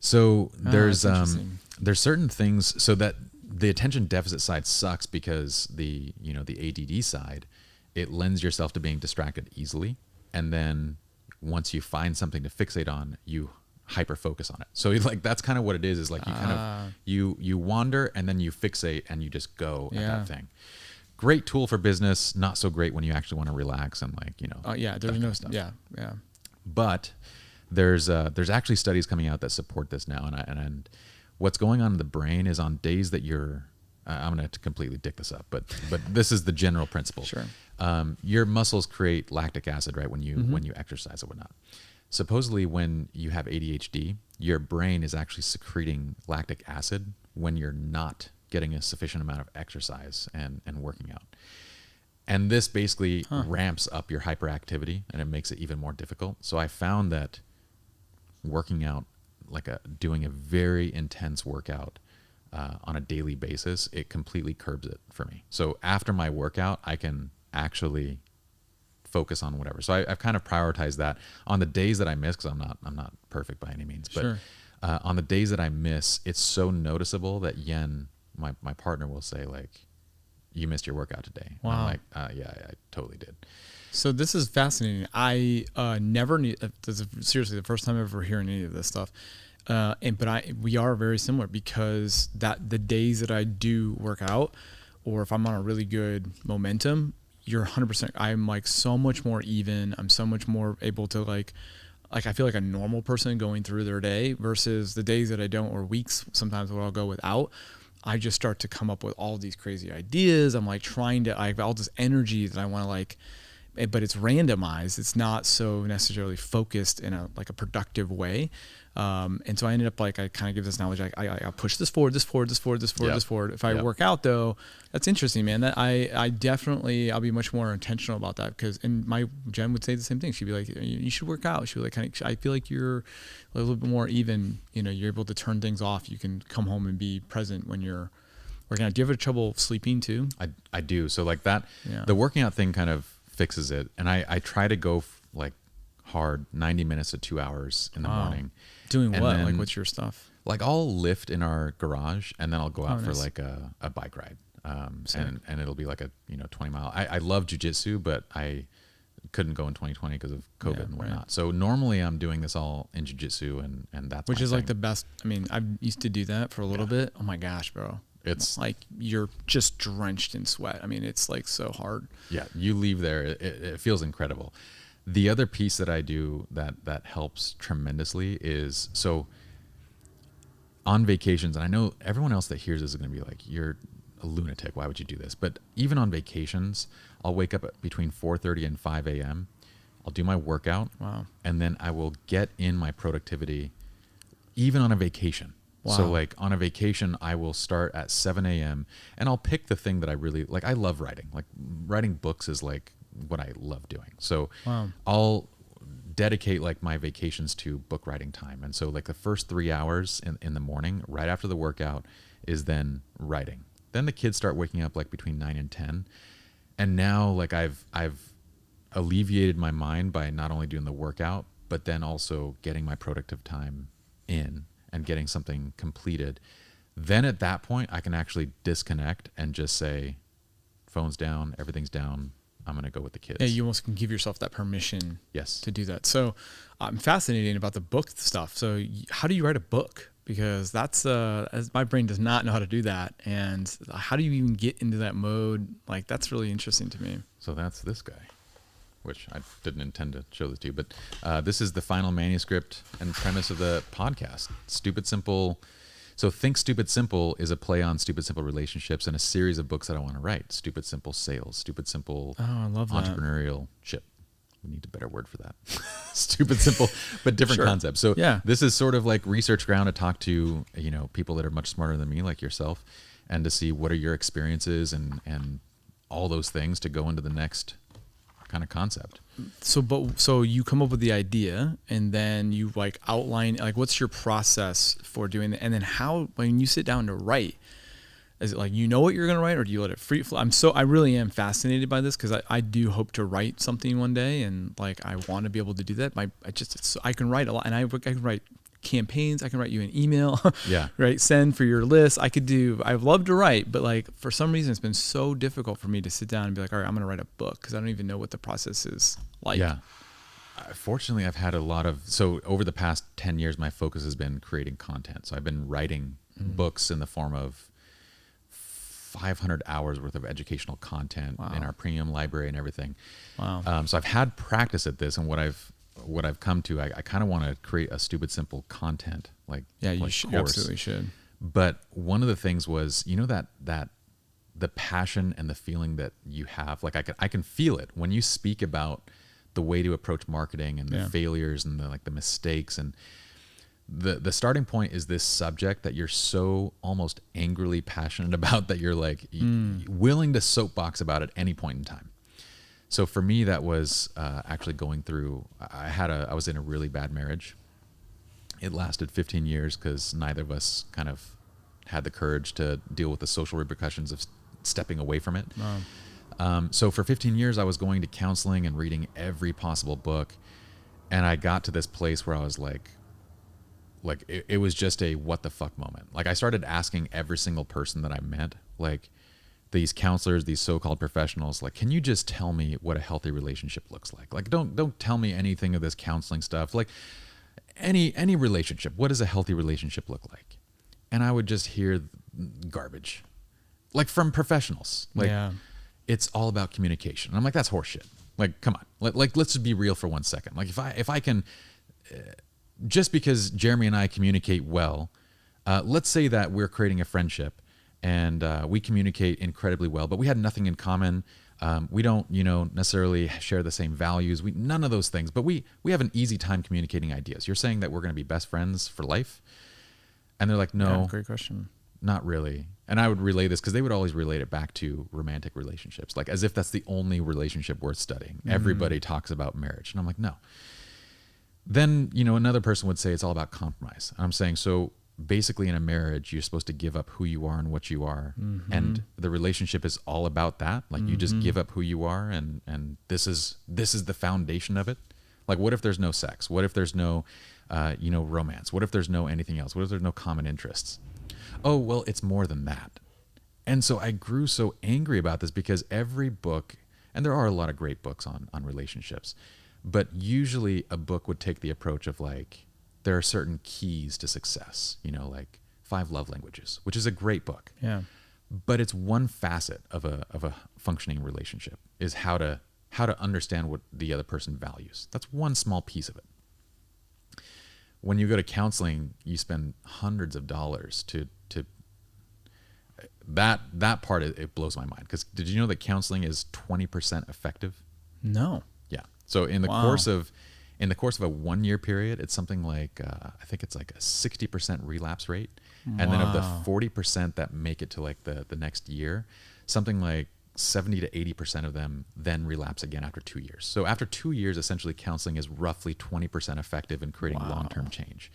So there's certain things, so that the attention deficit side sucks because the ADD side, it lends yourself to being distracted easily. And then once you find something to fixate on, you hyper focus on it. So like, that's kind of what it is like you kind of, you wander and then you fixate and you just go at that thing. Great tool for business, not so great when you actually want to relax and like, there's no stuff. But there's actually studies coming out that support this now. And what's going on in the brain is on days that you're, I'm going to completely dick this up, but this is the general principle. Sure. Your muscles create lactic acid, right? When you exercise or whatnot. Supposedly when you have ADHD, your brain is actually secreting lactic acid when you're not getting a sufficient amount of exercise and working out. And this basically ramps up your hyperactivity and it makes it even more difficult. So I found that working out, doing a very intense workout on a daily basis, it completely curbs it for me. So after my workout, I can actually focus on whatever. So I've kind of prioritized that on the days that I miss, because I'm not perfect by any means, but on the days that I miss, it's so noticeable that Yen, my partner, will say like, you missed your workout today. Wow. I'm like, yeah, I totally did. So this is fascinating. I never knew. This is seriously the first time I'm ever hearing any of this stuff. We are very similar because the days that I do work out, or if I'm on a really good momentum, you're 100%. I'm like so much more even. I'm so much more able to like I feel like a normal person going through their day versus the days that I don't, or weeks sometimes where I'll go without. I just start to come up with all these crazy ideas. I'm like I have all this energy that I want to like, but it's randomized. It's not so necessarily focused in a productive way. And so I ended up I kind of give this knowledge. I push this forward. If I work out though, that's interesting, man. That I definitely, I'll be much more intentional about that and my Jen would say the same thing. She'd be like, you should work out. She'd be like, I feel like you're a little bit more even, you're able to turn things off. You can come home and be present when you're working out. Do you have trouble sleeping too? I do. So like that, the working out thing kind of fixes it. And I try to go hard 90 minutes to 2 hours in the morning. Doing and what? Then, what's your stuff? I'll lift in our garage and then I'll go out for a bike ride. And it'll be like a 20 mile. I love jujitsu, but I couldn't go in 2020 because of COVID and whatnot. Right. So normally I'm doing this all in jujitsu and that's which is thing. like the best. I mean, I used to do that for a little bit. Oh my gosh, bro. It's like you're just drenched in sweat. I mean, it's like so hard. Yeah, you leave there, it feels incredible. The other piece that I do that helps tremendously is, so on vacations, and I know everyone else that hears this is going to be like, you're a lunatic, why would you do this? But even on vacations, I'll wake up at between 4:30 and 5 a.m. I'll do my workout. Wow. And then I will get in my productivity even on a vacation. Wow. So on a vacation, I will start at 7 a.m. and I'll pick the thing that I really like. I love writing. Writing books is what I love doing. So I'll dedicate my vacations to book writing time. And so the first 3 hours in the morning, right after the workout, is then writing. Then the kids start waking up like between 9 and 10. And now like I've alleviated my mind by not only doing the workout, but then also getting my productive time in and getting something completed. Then at that point, I can actually disconnect and just say, phone's down, everything's down. I'm going to go with the kids. Yeah, you almost can give yourself that permission yes. to do that. So I'm fascinated about the book stuff. So how do you write a book? Because that's, as my brain does not know how to do that. And how do you even get into that mode? Like, that's really interesting to me. So that's this guy, which I didn't intend to show this to you, but this is the final manuscript and premise of the podcast. Stupid Simple. So Think Stupid Simple is a play on Stupid Simple relationships and a series of books that I want to write. Stupid Simple Sales, Stupid Simple I love that. Entrepreneurial Ship. We need a better word for that. Stupid Simple, but different Sure. concepts. So Yeah. this is sort of like research ground to talk to, people that are much smarter than me, like yourself, and to see what are your experiences and all those things to go into the next kind of concept. So you come up with the idea and then you like outline, like, what's your process for doing that? And then how, when you sit down to write, is it like, what you're going to write, or do you let it free flow? I really am fascinated by this, because I do hope to write something one day, and like, I want to be able to do that. I can write a lot, and I can write campaigns. I can write you an email, Yeah. right? Send for your list. I've loved to write, but like, for some reason it's been so difficult for me to sit down and be like, all right, I'm going to write a book, because I don't even know what the process is like. Yeah. Fortunately, I've had so over the past 10 years, my focus has been creating content. So I've been writing books in the form of 500 hours worth of educational content in our premium library and everything. Wow. So I've had practice at this, and what I've come to, I kind of want to create a Stupid Simple content, Yeah, you course. absolutely should. But one of the things was, that the passion and the feeling that you have, like I can feel it when you speak about the way to approach marketing and the failures and the mistakes, and the starting point is this subject that you're so almost angrily passionate about that you're like willing to soapbox about at any point in time. So for me, that was actually going through. I was in a really bad marriage. It lasted 15 years because neither of us kind of had the courage to deal with the social repercussions of stepping away from it. Wow. So for 15 years, I was going to counseling and reading every possible book, and I got to this place where I was like it was just a what the fuck moment. Like, I started asking every single person that I met, like these counselors, these so-called professionals, like, can you just tell me what a healthy relationship looks like? Like, don't tell me anything of this counseling stuff. Like, any relationship, what does a healthy relationship look like? And I would just hear garbage, like from professionals. Like, it's all about communication. And I'm like, that's horseshit. Like, come on. Let's just be real for 1 second. Like, if I can, just because Jeremy and I communicate well, let's say that we're creating a friendship and we communicate incredibly well, but we had nothing in common. We don't, necessarily share the same values. None of those things, but we have an easy time communicating ideas. You're saying that we're going to be best friends for life? And they're like, no, Great question. Not really. And I would relay this because they would always relate it back to romantic relationships, like as if that's the only relationship worth studying. Everybody talks about marriage. And I'm like, no. Then, another person would say it's all about compromise. And I'm saying, so basically in a marriage, you're supposed to give up who you are and what you are. And the relationship is all about that. Like, you just give up who you are, and this is the foundation of it. Like, what if there's no sex? What if there's no, romance? What if there's no anything else? What if there's no common interests? Oh, well, it's more than that. And so I grew so angry about this because every book, and there are a lot of great books on relationships, but usually a book would take the approach of like, there are certain keys to success, like 5 Love Languages, which is a great book. Yeah. But it's one facet of a functioning relationship, is how to understand what the other person values. That's one small piece of it. When you go to counseling, you spend hundreds of dollars to that part. It blows my mind, because did you know that counseling is 20% effective? No. Yeah. So in the course of a 1-year period, it's something like I think it's like a 60% relapse rate, and then of the 40% that make it to like the next year, something like 70 to 80% of them then relapse again after 2 years. So after 2 years, essentially counseling is roughly 20% effective in creating long-term change.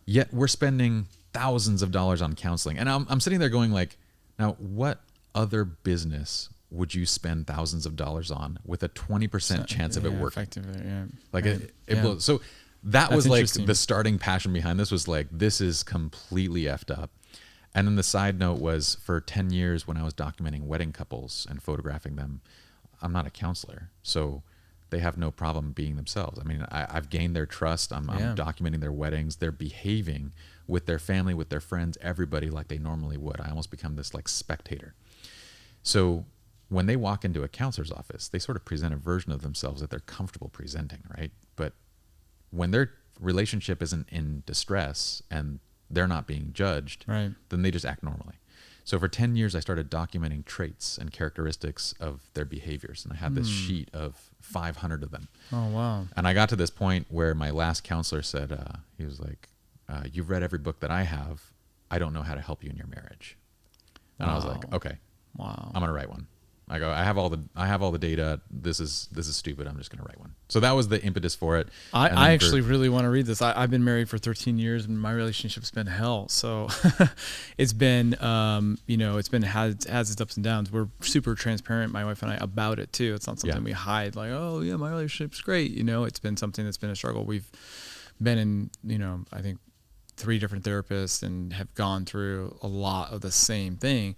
Yet we're spending thousands of dollars on counseling. And I'm sitting there going like, now what other business would you spend thousands of dollars on with a 20% chance of it working? Effectively, yeah. Like Right. it blows. So that was like interesting. the starting passion behind this was like, this is completely effed up. And then the side note was for 10 years when I was documenting wedding couples and photographing them, I'm not a counselor. So they have no problem being themselves. I mean, I've gained their trust. I'm documenting their weddings. They're behaving with their family, with their friends, everybody like they normally would. I almost become this like spectator. So when they walk into a counselor's office, they sort of present a version of themselves that they're comfortable presenting, right? But when their relationship isn't in distress and they're not being judged, Right. then they just act normally. So for 10 years, I started documenting traits and characteristics of their behaviors. And I had this sheet of 500 of them. Oh, wow. And I got to this point where my last counselor said, he was like, you've read every book that I have. I don't know how to help you in your marriage. And I was like, okay, wow. I'm going to write one. I go, I have all the data. This is stupid. I'm just going to write one. So that was the impetus for it. I actually really want to read this. I've been married for 13 years and my relationship's been hell. So it's been, has its ups and downs. We're super transparent, my wife and I, about it too. It's not something we hide like, oh yeah, my relationship's great. It's been something that's been a struggle. We've been in, I think 3 different therapists and have gone through a lot of the same thing.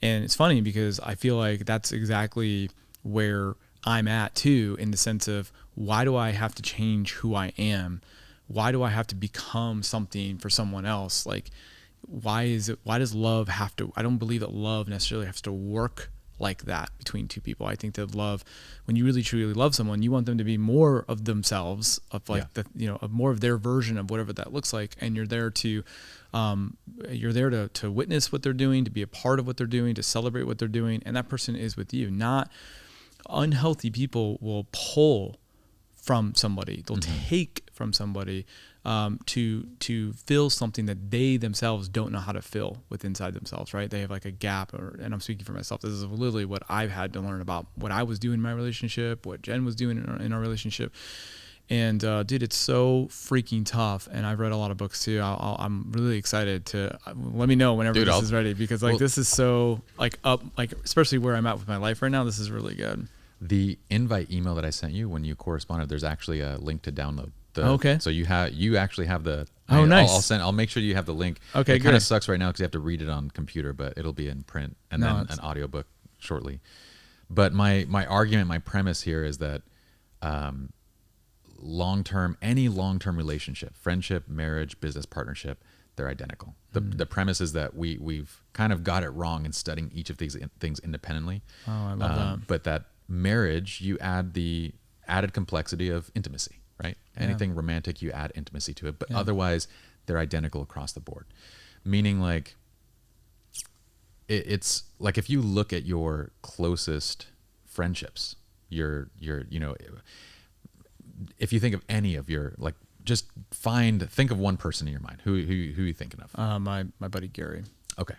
And it's funny because I feel like that's exactly where I'm at too, in the sense of why do I have to change who I am? Why do I have to become something for someone else? Like, why does love have to, I don't believe that love necessarily has to work like that between two people. I think that love, when you really truly love someone, you want them to be more of themselves, of like of more of their version of whatever that looks like. And you're there to witness what they're doing, to be a part of what they're doing, to celebrate what they're doing. And that person is with you. Not unhealthy people will pull from somebody. They'll take from somebody to fill something that they themselves don't know how to fill with inside themselves, right? They have like a gap, and I'm speaking for myself. This is literally what I've had to learn about what I was doing in my relationship, what Jen was doing in our relationship. And dude, it's so freaking tough. And I've read a lot of books too. I'm really excited to let me know whenever this is ready, because this is so especially where I'm at with my life right now. This is really good. The invite email that I sent you when you corresponded, there's actually a link to download. Okay. So you actually have the. Oh, nice. I'll make sure you have the link. Okay, it kind of sucks right now because you have to read it on computer, but it'll be in print and then an audiobook shortly. But my argument, my premise here is that any long-term relationship, friendship, marriage, business partnership, they're identical. The premise is that we've kind of got it wrong in studying each of these things independently. Oh, I love that. But that marriage, you add the added complexity of intimacy, right? Anything romantic, you add intimacy to it. But otherwise, they're identical across the board. Meaning like, it's like if you look at your closest friendships, if you think of any of your, like, just think of one person in your mind. Who are you thinking of? My buddy Gary. Okay.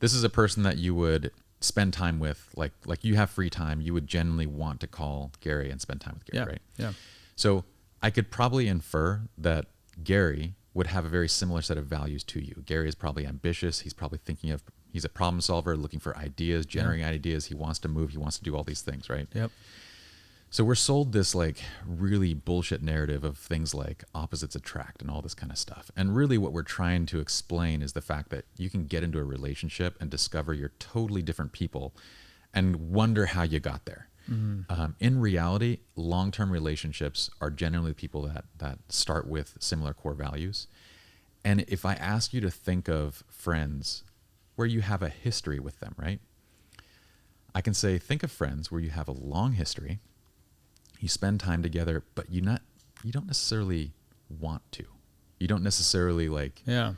This is a person that you would spend time with, like you have free time, you would genuinely want to call Gary and spend time with Gary, right? Yeah. So I could probably infer that Gary would have a very similar set of values to you. Gary is probably ambitious. He's probably he's a problem solver, looking for ideas, generating ideas. He wants to move. He wants to do all these things, right? Yep. So we're sold this like really bullshit narrative of things like opposites attract and all this kind of stuff. And really what we're trying to explain is the fact that you can get into a relationship and discover you're totally different people and wonder how you got there. Mm-hmm. In reality, long-term relationships are generally people that start with similar core values. And if I ask you to think of friends where you have a history with them, right? I can say, think of friends where you have a long history. You spend time together, but you don't necessarily want to. You don't necessarily like. Yeah.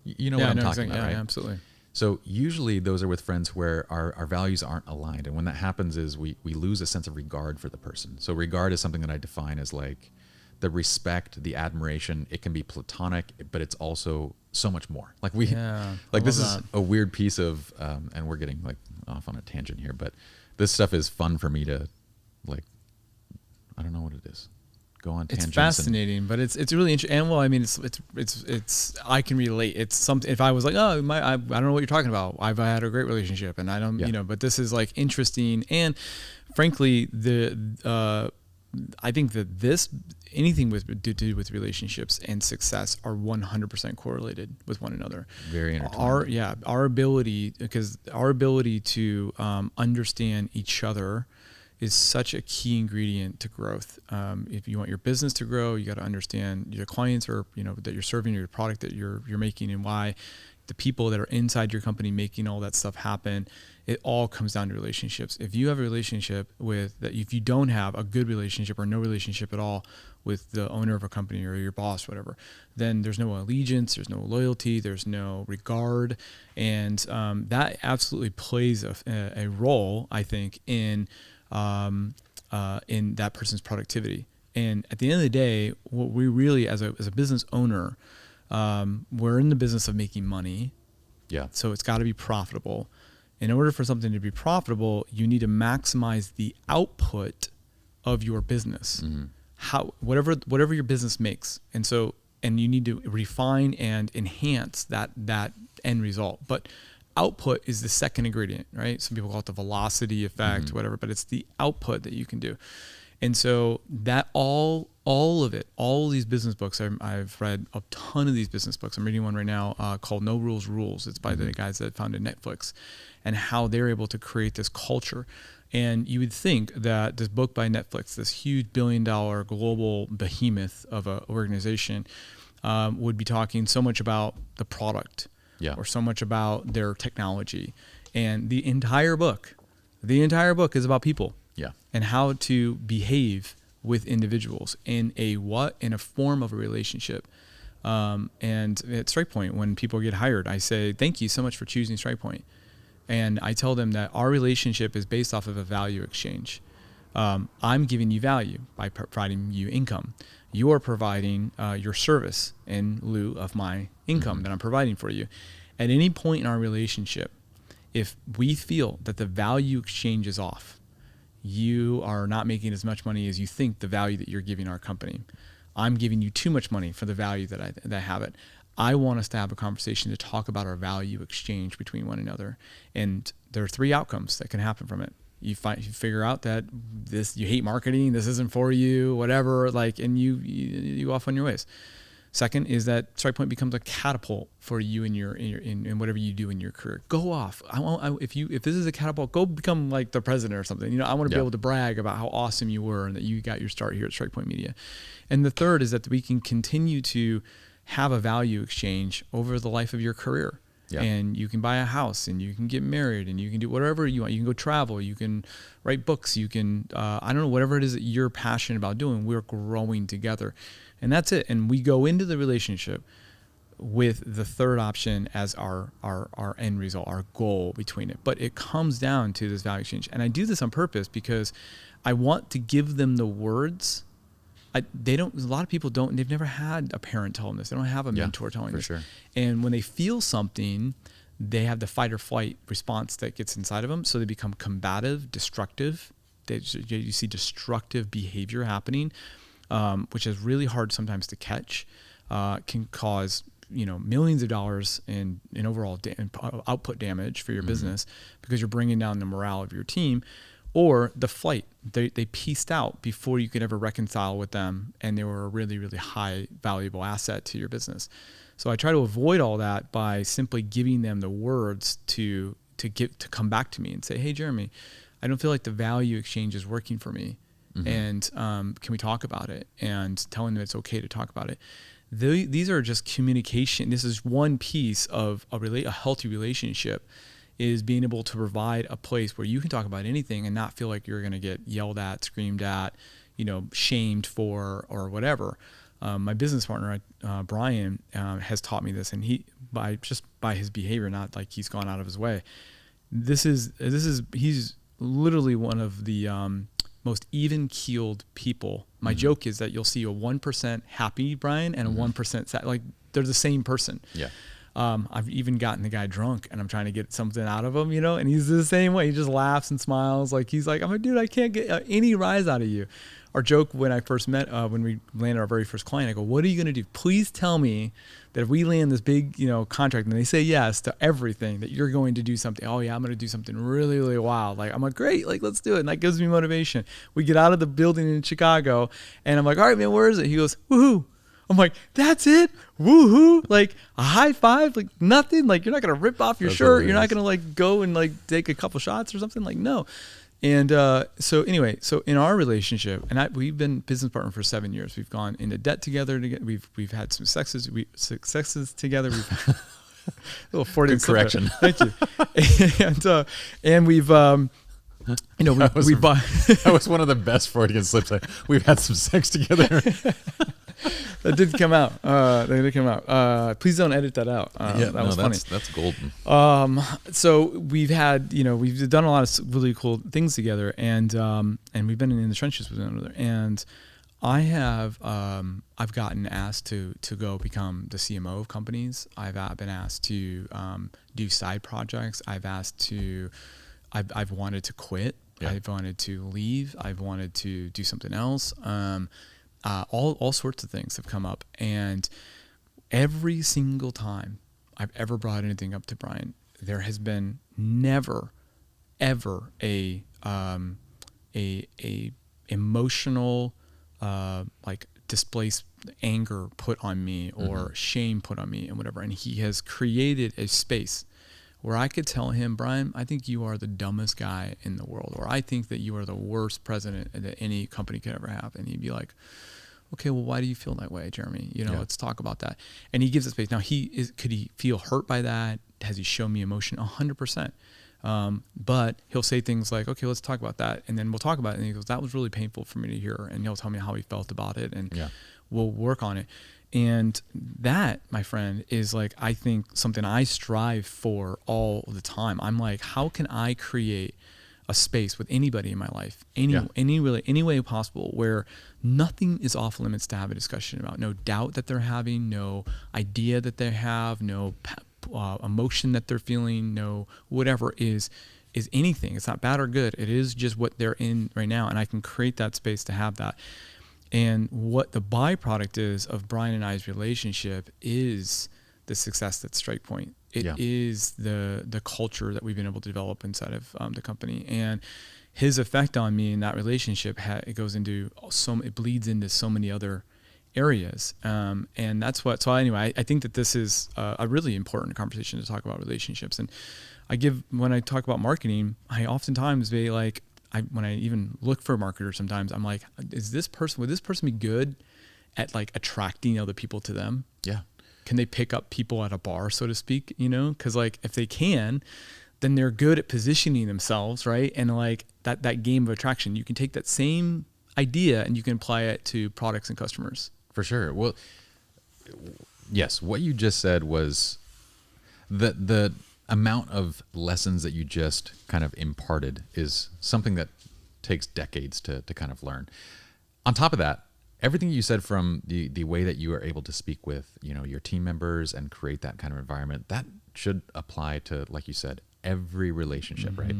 You know what I'm talking about, right? Yeah, absolutely. So usually those are with friends where our values aren't aligned, and when that happens, is we lose a sense of regard for the person. So regard is something that I define as like the respect, the admiration. It can be platonic, but it's also so much more. Like this is a weird piece of, and we're getting like off on a tangent here, but this stuff is fun for me to like. I don't know what it is. go on It's tangents. fascinating, but it's really interesting. And well, I mean, it's I can relate. It's something. If I was like, oh, I don't know what you're talking about. I've had a great relationship, and I don't, but this is like interesting. And frankly, I think that anything to do with relationships and success are 100% correlated with one another. Very entertaining. Our ability to understand each other is such a key ingredient to growth. If you want your business to grow, you got to understand your clients or that you're serving, your product that you're making, and why. The people that are inside your company making all that stuff happen. It all comes down to relationships. If you have a relationship if you don't have a good relationship or no relationship at all with the owner of a company or your boss, whatever, then there's no allegiance, there's no loyalty, there's no regard, and that absolutely plays a role, I think, in that person's productivity. And at the end of the day, what we really, as a business owner, we're in the business of making money. Yeah. So it's got to be profitable. In order for something to be profitable, you need to maximize the output of your business. Mm-hmm. Whatever your business makes. And you need to refine and enhance that end result. But output is the second ingredient, right? Some people call it the velocity effect, mm-hmm. whatever, but it's the output that you can do. And so that all these business books, I've read a ton of these business books. I'm reading one right now called No Rules Rules. It's by mm-hmm. the guys that founded Netflix, and how they're able to create this culture. And you would think that this book by Netflix, this huge $1 billion global behemoth of an organization, would be talking so much about the product, or so much about their technology. And the entire book is about people. Yeah. And how to behave with individuals in a form of a relationship. And at StrikePoint, when people get hired, I say, thank you so much for choosing StrikePoint. And I tell them that our relationship is based off of a value exchange. I'm giving you value by providing you income. You are providing your service in lieu of my income mm-hmm. that I'm providing for you. At any point in our relationship, if we feel that the value exchange is off, you are not making as much money as you think the value that you're giving our company. I'm giving you too much money for the value that I have it. I want us to have a conversation to talk about our value exchange between one another. And there are 3 outcomes that can happen from it. You figure out that you hate marketing, this isn't for you, whatever, and you go off on your ways. Second is that StrikePoint becomes a catapult for you in whatever you do in your career. Go off. If this is a catapult, go become like the president or something. I want to be able to brag about how awesome you were and that you got your start here at StrikePoint Media. And the third is that we can continue to have a value exchange over the life of your career. Yeah. And you can buy a house, and you can get married, and you can do whatever you want. You can go travel, you can write books, you can, I don't know, whatever it is that you're passionate about doing, we're growing together. And that's it. And we go into the relationship with the third option as our end result, our goal between it. But it comes down to this value exchange. And I do this on purpose because I want to give them the words. A lot of people they've never had a parent tell them this. They don't have a mentor telling them this. Sure. And when they feel something, they have the fight or flight response that gets inside of them. So they become combative, destructive. You see destructive behavior happening, which is really hard sometimes to catch, can cause millions of dollars in overall output damage for your mm-hmm. business because you're bringing down the morale of your team. Or the flight, they pieced out before you could ever reconcile with them, and they were a really, really high valuable asset to your business. So I try to avoid all that by simply giving them the words to come back to me and say, hey, Jeremy, I don't feel like the value exchange is working for me. Mm-hmm. And can we talk about it? And telling them it's okay to talk about it. These are just communication. This is one piece of a healthy relationship, is being able to provide a place where you can talk about anything and not feel like you're going to get yelled at, screamed at, shamed for, or whatever. My business partner, Brian, has taught me this, and by his behavior, not like he's gone out of his way. He's literally one of the most even-keeled people. My mm-hmm. joke is that you'll see a 1% happy Brian and a mm-hmm. 1% sad. Like, they're the same person. Yeah. I've even gotten the guy drunk, and I'm trying to get something out of him, and he's the same way. He just laughs and smiles. Like, he's like, I'm like, dude, I can't get any rise out of you. our joke when I first met, when we landed our very first client, I go, what are you going to do? Please tell me that if we land this big, contract and they say yes to everything, that you're going to do something. Oh yeah, I'm going to do something really, really wild. Like, I'm like, great, like, let's do it. And that gives me motivation. We get out of the building in Chicago and I'm like, all right, man, where is it? He goes, woohoo. I'm like, that's it? Woohoo. Like a high five, like nothing. Like, you're not going to rip off your shirt. Hilarious. You're not going to like go and like take a couple shots or something. Like, no. And so in our relationship, and we've been business partners for 7 years. We've gone into debt together. We've had some successes together. We've little Freudian correction. Thank you. And we've that was one of the best Freudian slips. We've had some sex together. That did come out. Please don't edit that out. That was funny. That's golden. So we've had, we've done a lot of really cool things together, and we've been in the trenches with one another. And I've gotten asked to go become the CMO of companies. I've been asked to do side projects. I've wanted to quit. Yeah. I've wanted to leave. I've wanted to do something else. All sorts of things have come up, and every single time I've ever brought anything up to Brian, there has been never, ever a emotional like displaced anger put on me or shame put on me and whatever. And he has created a space where I could tell him, Brian, I think you are the dumbest guy in the world, or I think that you are the worst president that any company could ever have. And he'd be like, okay, well, why do you feel that way, Jeremy? Let's talk about that. And he gives it space. Now, could he feel hurt by that? Has he shown me emotion? 100%. But he'll say things like, okay, let's talk about that. And then we'll talk about it. And he goes, that was really painful for me to hear. And he'll tell me how he felt about it. And we'll work on it. And that, my friend, is like, I think something I strive for all the time. I'm like, how can I create a space with anybody in my life, any way possible, where nothing is off limits to have a discussion about, no doubt that they're having, no idea that they have, no emotion that they're feeling, no whatever is anything. It's not bad or good. It is just what they're in right now. And I can create that space to have that. And what the byproduct is of Brian and I's relationship is the success that's Strikepoint. It is the culture that we've been able to develop inside of the company, and his effect on me in that relationship it bleeds into so many other areas, and that's what. So anyway, I think that this is a really important conversation to talk about relationships. And when I talk about marketing, I oftentimes when I even look for a marketer, sometimes I'm like, would this person be good at like attracting other people to them? Yeah. Can they pick up people at a bar, so to speak, Because like if they can, then they're good at positioning themselves, right? And like that game of attraction, you can take that same idea and you can apply it to products and customers. For sure. Well, yes, what you just said was the amount of lessons that you just kind of imparted is something that takes decades to kind of learn. On top of that, everything you said from the way that you are able to speak with, your team members and create that kind of environment, that should apply to, like you said, every relationship, right?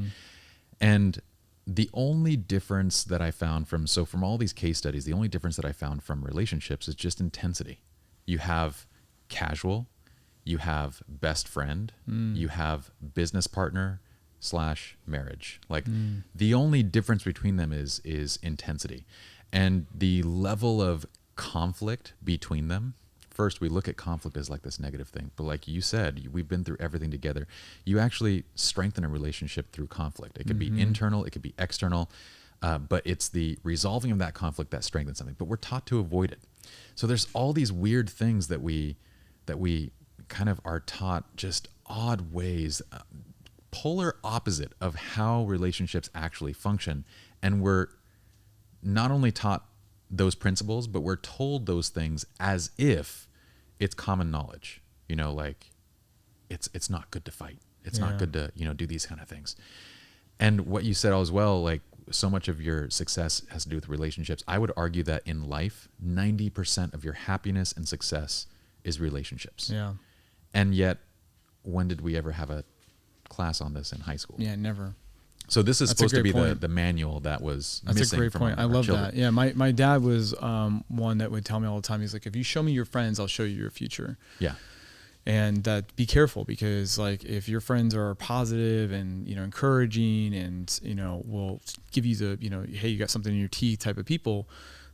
And the only difference that I found from all these case studies, the only difference that I found from relationships is just intensity. You have casual, you have best friend, you have business partner / marriage. Like the only difference between them is intensity. And the level of conflict between them, first we look at conflict as like this negative thing, but like you said, we've been through everything together. You actually strengthen a relationship through conflict. It could be internal, it could be external, but it's the resolving of that conflict that strengthens something. But we're taught to avoid it. So there's all these weird things that we kind of are taught, just odd ways, polar opposite of how relationships actually function. And we're not only taught those principles, but we're told those things as if it's common knowledge, like it's not good to fight. It's not good to, do these kind of things. And what you said as well, like so much of your success has to do with relationships. I would argue that in life, 90% of your happiness and success is relationships. Yeah. And yet, when did we ever have a class on this in high school? Yeah, never. So this is That's supposed to be point. the manual that was That's missing a great from point. our I love children. that. Yeah, my dad was one that would tell me all the time. He's like, if you show me your friends, I'll show you your future. Yeah. And that be careful, because like if your friends are positive and, you know, encouraging and, you know, will give you the, you know, hey, you got something in your teeth type of people,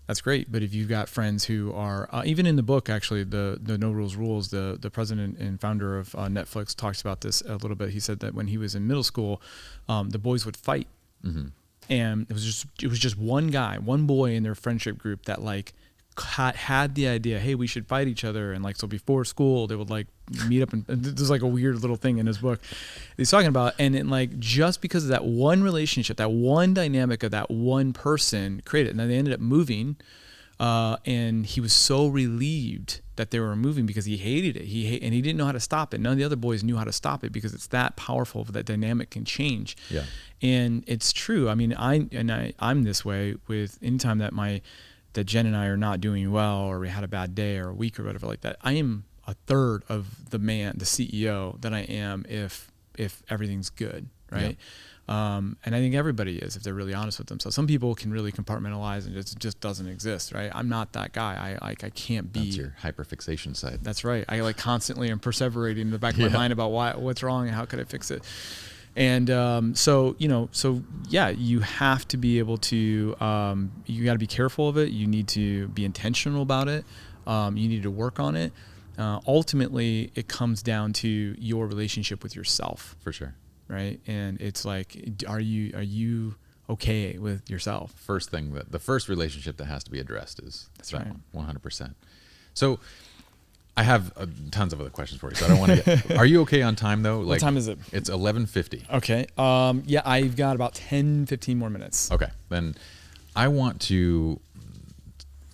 that's great. But if you've got friends who are even in the book, actually, the No Rules Rules, the president and founder of Netflix talks about this a little bit. He said that when he was in middle school, the boys would fight. Mm-hmm. And it was just one guy, one boy in their friendship group that like had the idea, hey, we should fight each other. And like, so before school they would like meet up, and there's like a weird little thing in his book he's talking about. And it, like, just because of that one relationship, that one dynamic of that one person created, and then they ended up moving, and he was so relieved that they were moving because he hated it. And he didn't know how to stop it. None of the other boys knew how to stop it, because it's that powerful, that dynamic can change. Yeah. And it's true. I mean, I'm this way with anytime that Jen and I are not doing well, or we had a bad day or a week or whatever like that. I am a third of the CEO that I am if everything's good, right? Yeah. And I think everybody is, if they're really honest with themselves. Some people can really compartmentalize and it just doesn't exist, right? I'm not that guy. I can't be. That's your hyperfixation side. That's right. I like constantly am perseverating in the back of my mind about what's wrong and how could I fix it. And so yeah, you have to be able to, you got to be careful of it. You need to be intentional about it. You need to work on it. Ultimately, it comes down to your relationship with yourself. For sure. Right. And it's like, are you okay with yourself? The first relationship that has to be addressed is that's right. 100%. So I have tons of other questions for you, so I don't want to get. Are you okay on time though? Like, what time is it? It's 11:50. Okay. Yeah, I've got about 10-15 more minutes. Okay. Then I want to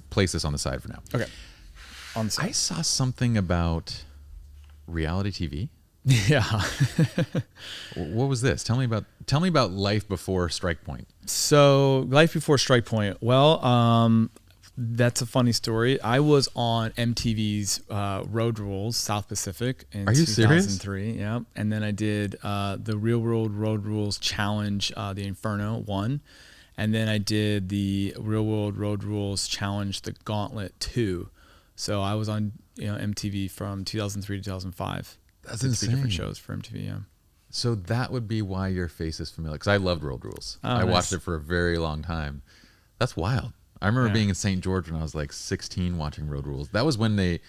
place this on the side for now. Okay. On the side. I saw something about reality TV. Yeah. What was this? Tell me about life before Strike Point. So life before Strike Point. Well, that's a funny story. I was on MTV's Road Rules South Pacific in 2003. Yeah, and then I did the Real World Road Rules Challenge, the Inferno 1, and then I did the Real World Road Rules Challenge, the Gauntlet 2. So I was on MTV from 2003 to 2005. That's insane. 3 different shows for MTV. Yeah. So that would be why your face is familiar, because I loved Road Rules. Oh, I nice. watched it for a very long time. That's wild. I remember being in St. George when I was like 16 watching Road Rules. That was when they,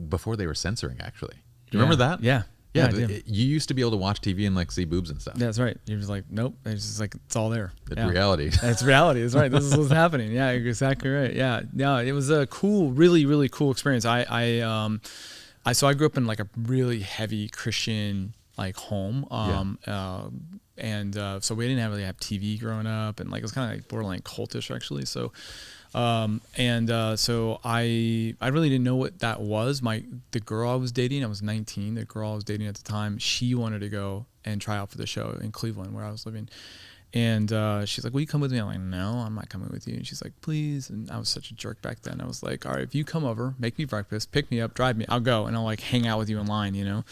before they were censoring, actually. Do you remember that? Yeah. Yeah. You used to be able to watch TV and like see boobs and stuff. Yeah, that's right. You're just like, nope. It's just like, it's all there. It's reality. It's reality. That's right. This is what's happening. Yeah, you're exactly right. Yeah. No, it was a cool, really, really cool experience. So I grew up in like a really heavy Christian like home. So we didn't really have TV growing up, and like it was kind of like borderline cultish actually. So, so I really didn't know what that was. The girl I was dating, I was 19. The girl I was dating at the time, she wanted to go and try out for the show in Cleveland where I was living. And she's like, will you come with me? I'm like, no, I'm not coming with you. And she's like, please. And I was such a jerk back then. I was like, all right, if you come over, make me breakfast, pick me up, drive me, I'll go. And I'll like hang out with you in line,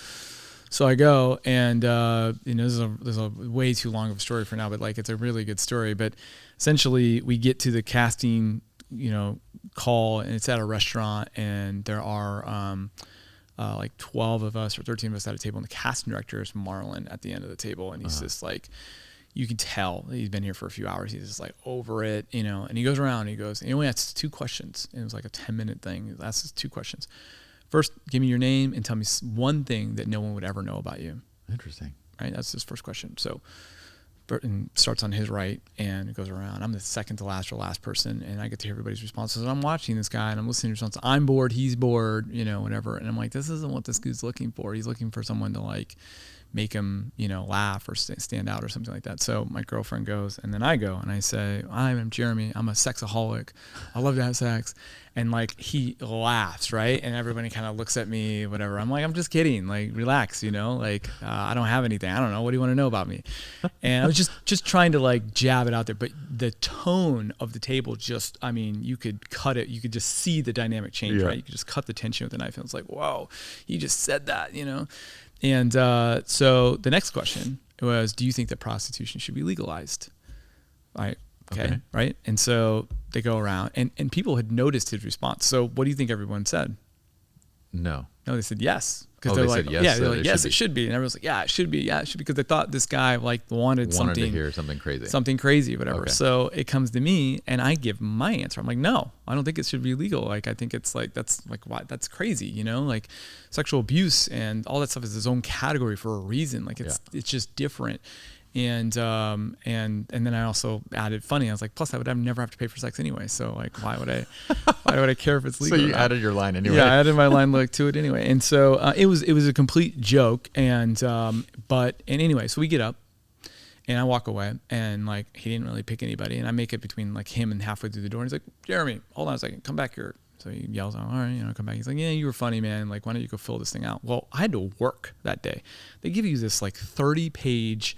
So I go, and this is a way too long of a story for now, but like it's a really good story. But essentially, we get to the casting, call, and it's at a restaurant, and there are like 12 of us or 13 of us at a table, and the casting director is Marlon at the end of the table, and he's just like, you can tell he's been here for a few hours. He's just like over it, and he goes around and he goes, he only asks 2 questions. And it was like a 10-minute thing. He asks 2 questions. First, give me your name and tell me one thing that no one would ever know about you. Interesting. Right? That's his first question. So Burton starts on his right and it goes around. I'm the second to last or last person, and I get to hear everybody's responses. And I'm watching this guy and I'm listening to responses. I'm bored, he's bored, whatever. And I'm like, this isn't what this dude's looking for. He's looking for someone to like make him, laugh or stand out or something like that. So my girlfriend goes, and then I go and I say, I'm Jeremy. I'm a sexaholic. I love to have sex. And like he laughs, right? And everybody kind of looks at me, whatever. I'm like, I'm just kidding. Like, relax, like I don't have anything. I don't know. What do you want to know about me? And I was just trying to like jab it out there. But the tone of the table you could cut it. You could just see the dynamic change, right? You could just cut the tension with a knife. And it's like, whoa, he just said that, And so the next question, was, do you think that prostitution should be legalized? Okay. Right. And so they go around and people had noticed his response. So what do you think everyone said? No, they said yes. Because they're like, yes, yes, it should be. And everyone's like, yeah, it should be. Yeah, it should be. Because they thought this guy wanted something to hear something crazy, whatever. Okay. So it comes to me and I give my answer. I'm like, no, I don't think it should be legal. Like, I think it's like, that's like, why? That's crazy. You know, like sexual abuse and all that stuff is its own category for a reason. Like it's just different. And then I also added funny. I was like, plus I would never have to pay for sex anyway. So like, why would I care if it's legal? So you added your line anyway. Yeah, I added my line to it anyway. And so it was a complete joke. And anyway, so we get up and I walk away and like, he didn't really pick anybody. And I make it between like him and halfway through the door. And he's like, Jeremy, hold on a second, come back here. So he yells out, all right, come back. He's like, yeah, you were funny, man. Like, why don't you go fill this thing out? Well, I had to work that day. They give you this like 30-page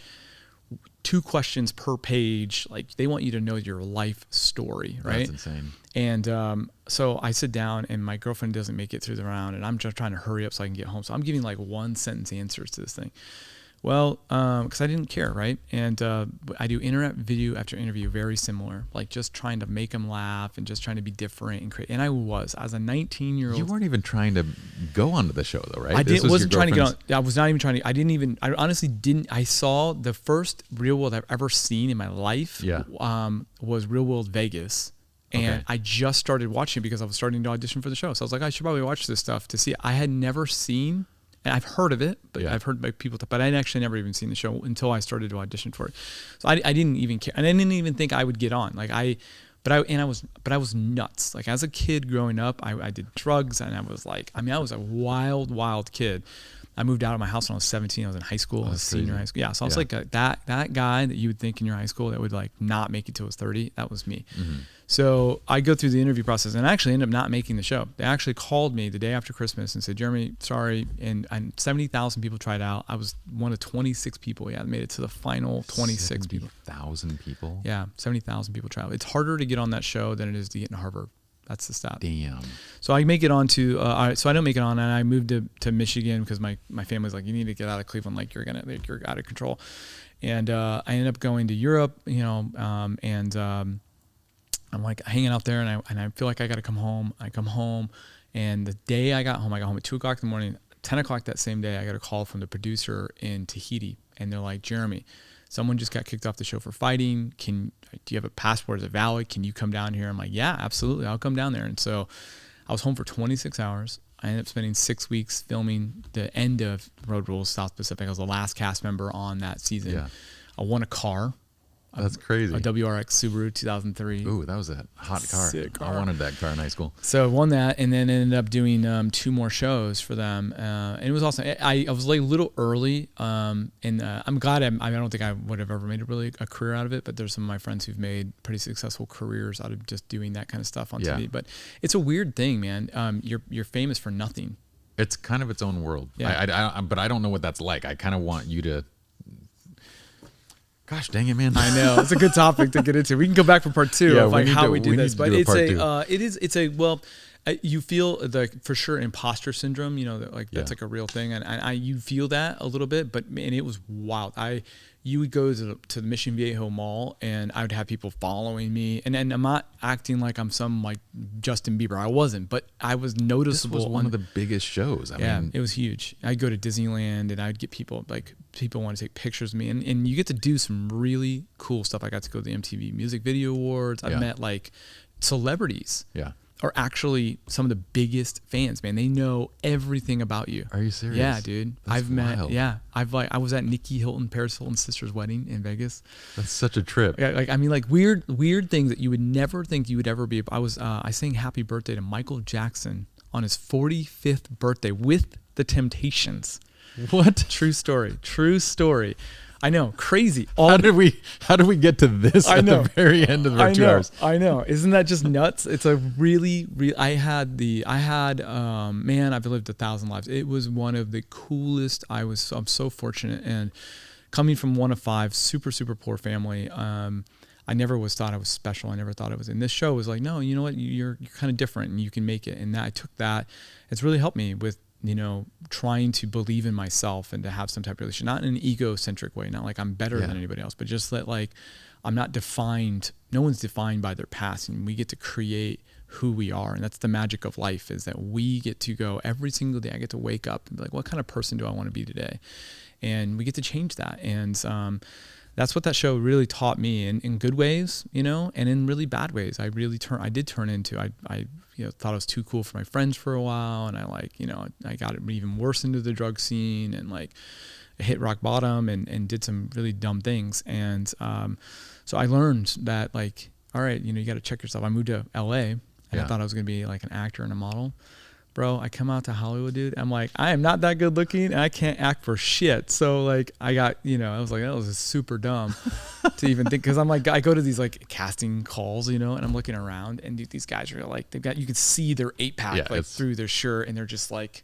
2 questions per page. Like they want you to know your life story, right? That's insane. And so I sit down and my girlfriend doesn't make it through the round and I'm just trying to hurry up so I can get home. So I'm giving like 1-sentence answers to this thing. Well, because I didn't care, right? And I do internet video after interview, very similar, like just trying to make them laugh and just trying to be different and create. And I was, as a 19-year-old. You weren't even trying to go onto the show, though, right? I wasn't trying to get on. I was not even trying to. I honestly didn't. I saw the first Real World I've ever seen in my life. Yeah. Was Real World Vegas. And I just started watching it because I was starting to audition for the show. So I was like, I should probably watch this stuff to see it. I had never seen. And I've heard of it, but I've heard by people, but I'd actually never even seen the show until I started to audition for it. So I didn't even care, and I didn't even think I would get on. I was nuts. Like as a kid growing up, I did drugs, and I was a wild kid. I moved out of my house when I was 17. I was in high school. I was a senior in high school. Yeah, so I was like that guy that you would think in your high school that would like not make it till I was 30. That was me. Mm-hmm. So I go through the interview process and I actually ended up not making the show. They actually called me the day after Christmas and said, Jeremy, sorry. And 70,000 people tried out. I was one of 26 people. Yeah, I made it to the final 26 people. 70,000 people? Yeah, 70,000 people tried out. It's harder to get on that show than it is to get in Harvard. That's the stat. Damn. So I make it on to, so I don't make it on, and I moved to Michigan because my family's like, you need to get out of Cleveland, like you're out of control. And I ended up going to Europe, I'm like hanging out there, and I feel like I got to come home. I come home, and the day I got home at 2:00 in the morning. 10 o'clock that same day, I got a call from the producer in Tahiti, and they're like, Jeremy, someone just got kicked off the show for fighting. Do you have a passport? Is it valid? Can you come down here? I'm like, yeah, absolutely. I'll come down there. And so I was home for 26 hours. I ended up spending 6 weeks filming the end of Road Rules South Pacific. I was the last cast member on that season. Yeah. I won a car. That's crazy. A WRX Subaru 2003. Ooh, that was a hot car. Sick car. I wanted that car in high school. So I won that, and then ended up doing 2 more shows for them. And it was awesome. I was like a little early, and I'm glad. I don't think I would have ever made a career out of it, but there's some of my friends who've made pretty successful careers out of just doing that kind of stuff on TV. But it's a weird thing, man. You're famous for nothing. It's kind of its own world. Yeah. But I don't know what that's like. I kind of want you to. Gosh dang it, man. I know. It's a good topic to get into. We can go back for part 2 of like how we do this. But you feel for sure imposter syndrome, that's like a real thing. And you feel that a little bit, and it was wild. You would go to the Mission Viejo Mall, and I would have people following me. And I'm not acting like I'm some like Justin Bieber. I wasn't, but I was noticeable. This was one of the biggest shows. I mean, it was huge. I'd go to Disneyland, and I'd get people want to take pictures of me. And you get to do some really cool stuff. I got to go to the MTV Music Video Awards. I've met like celebrities. Yeah. Are actually some of the biggest fans, man. They know everything about you. Are you serious? Yeah, dude. That's wild. I was at Nikki Hilton, Paris Hilton's sister's wedding in Vegas. That's such a trip. Weird things that you would never think you would ever be. I sang Happy Birthday to Michael Jackson on his 45th birthday with the Temptations. What? True story. I know, crazy. How did we get to this at the very end of our 2 hours? I know. Isn't that just nuts? It's a really I've lived 1,000 lives. It was one of the coolest. I'm so fortunate, and coming from one of 5, super, super poor family. I never thought I was special. I never thought I was. And this show was like, no, you know what? You're kind of different, and you can make it. And I took that. It's really helped me with trying to believe in myself and to have some type of relationship, not in an egocentric way, not like I'm better than anybody else, but just that like I'm not defined. No one's defined by their past, and we get to create who we are. And that's the magic of life, is that we get to go every single day. I get to wake up and be like, what kind of person do I want to be today? And we get to change that. And that's what that show really taught me, in good ways, and in really bad ways. I did turn into, I thought I was too cool for my friends for a while. And I got even worse into the drug scene, and like hit rock bottom and did some really dumb things. And so I learned that, like, all right, you got to check yourself. I moved to LA, and I thought I was going to be like an actor and a model. Bro, I come out to Hollywood, dude. I'm like, I am not that good looking, and I can't act for shit. So like, I got, I was like, that was super dumb to even think, because I'm like, I go to these like casting calls, and I'm looking around, and dude, these guys are like, you can see their 8-pack through their shirt, and they're just like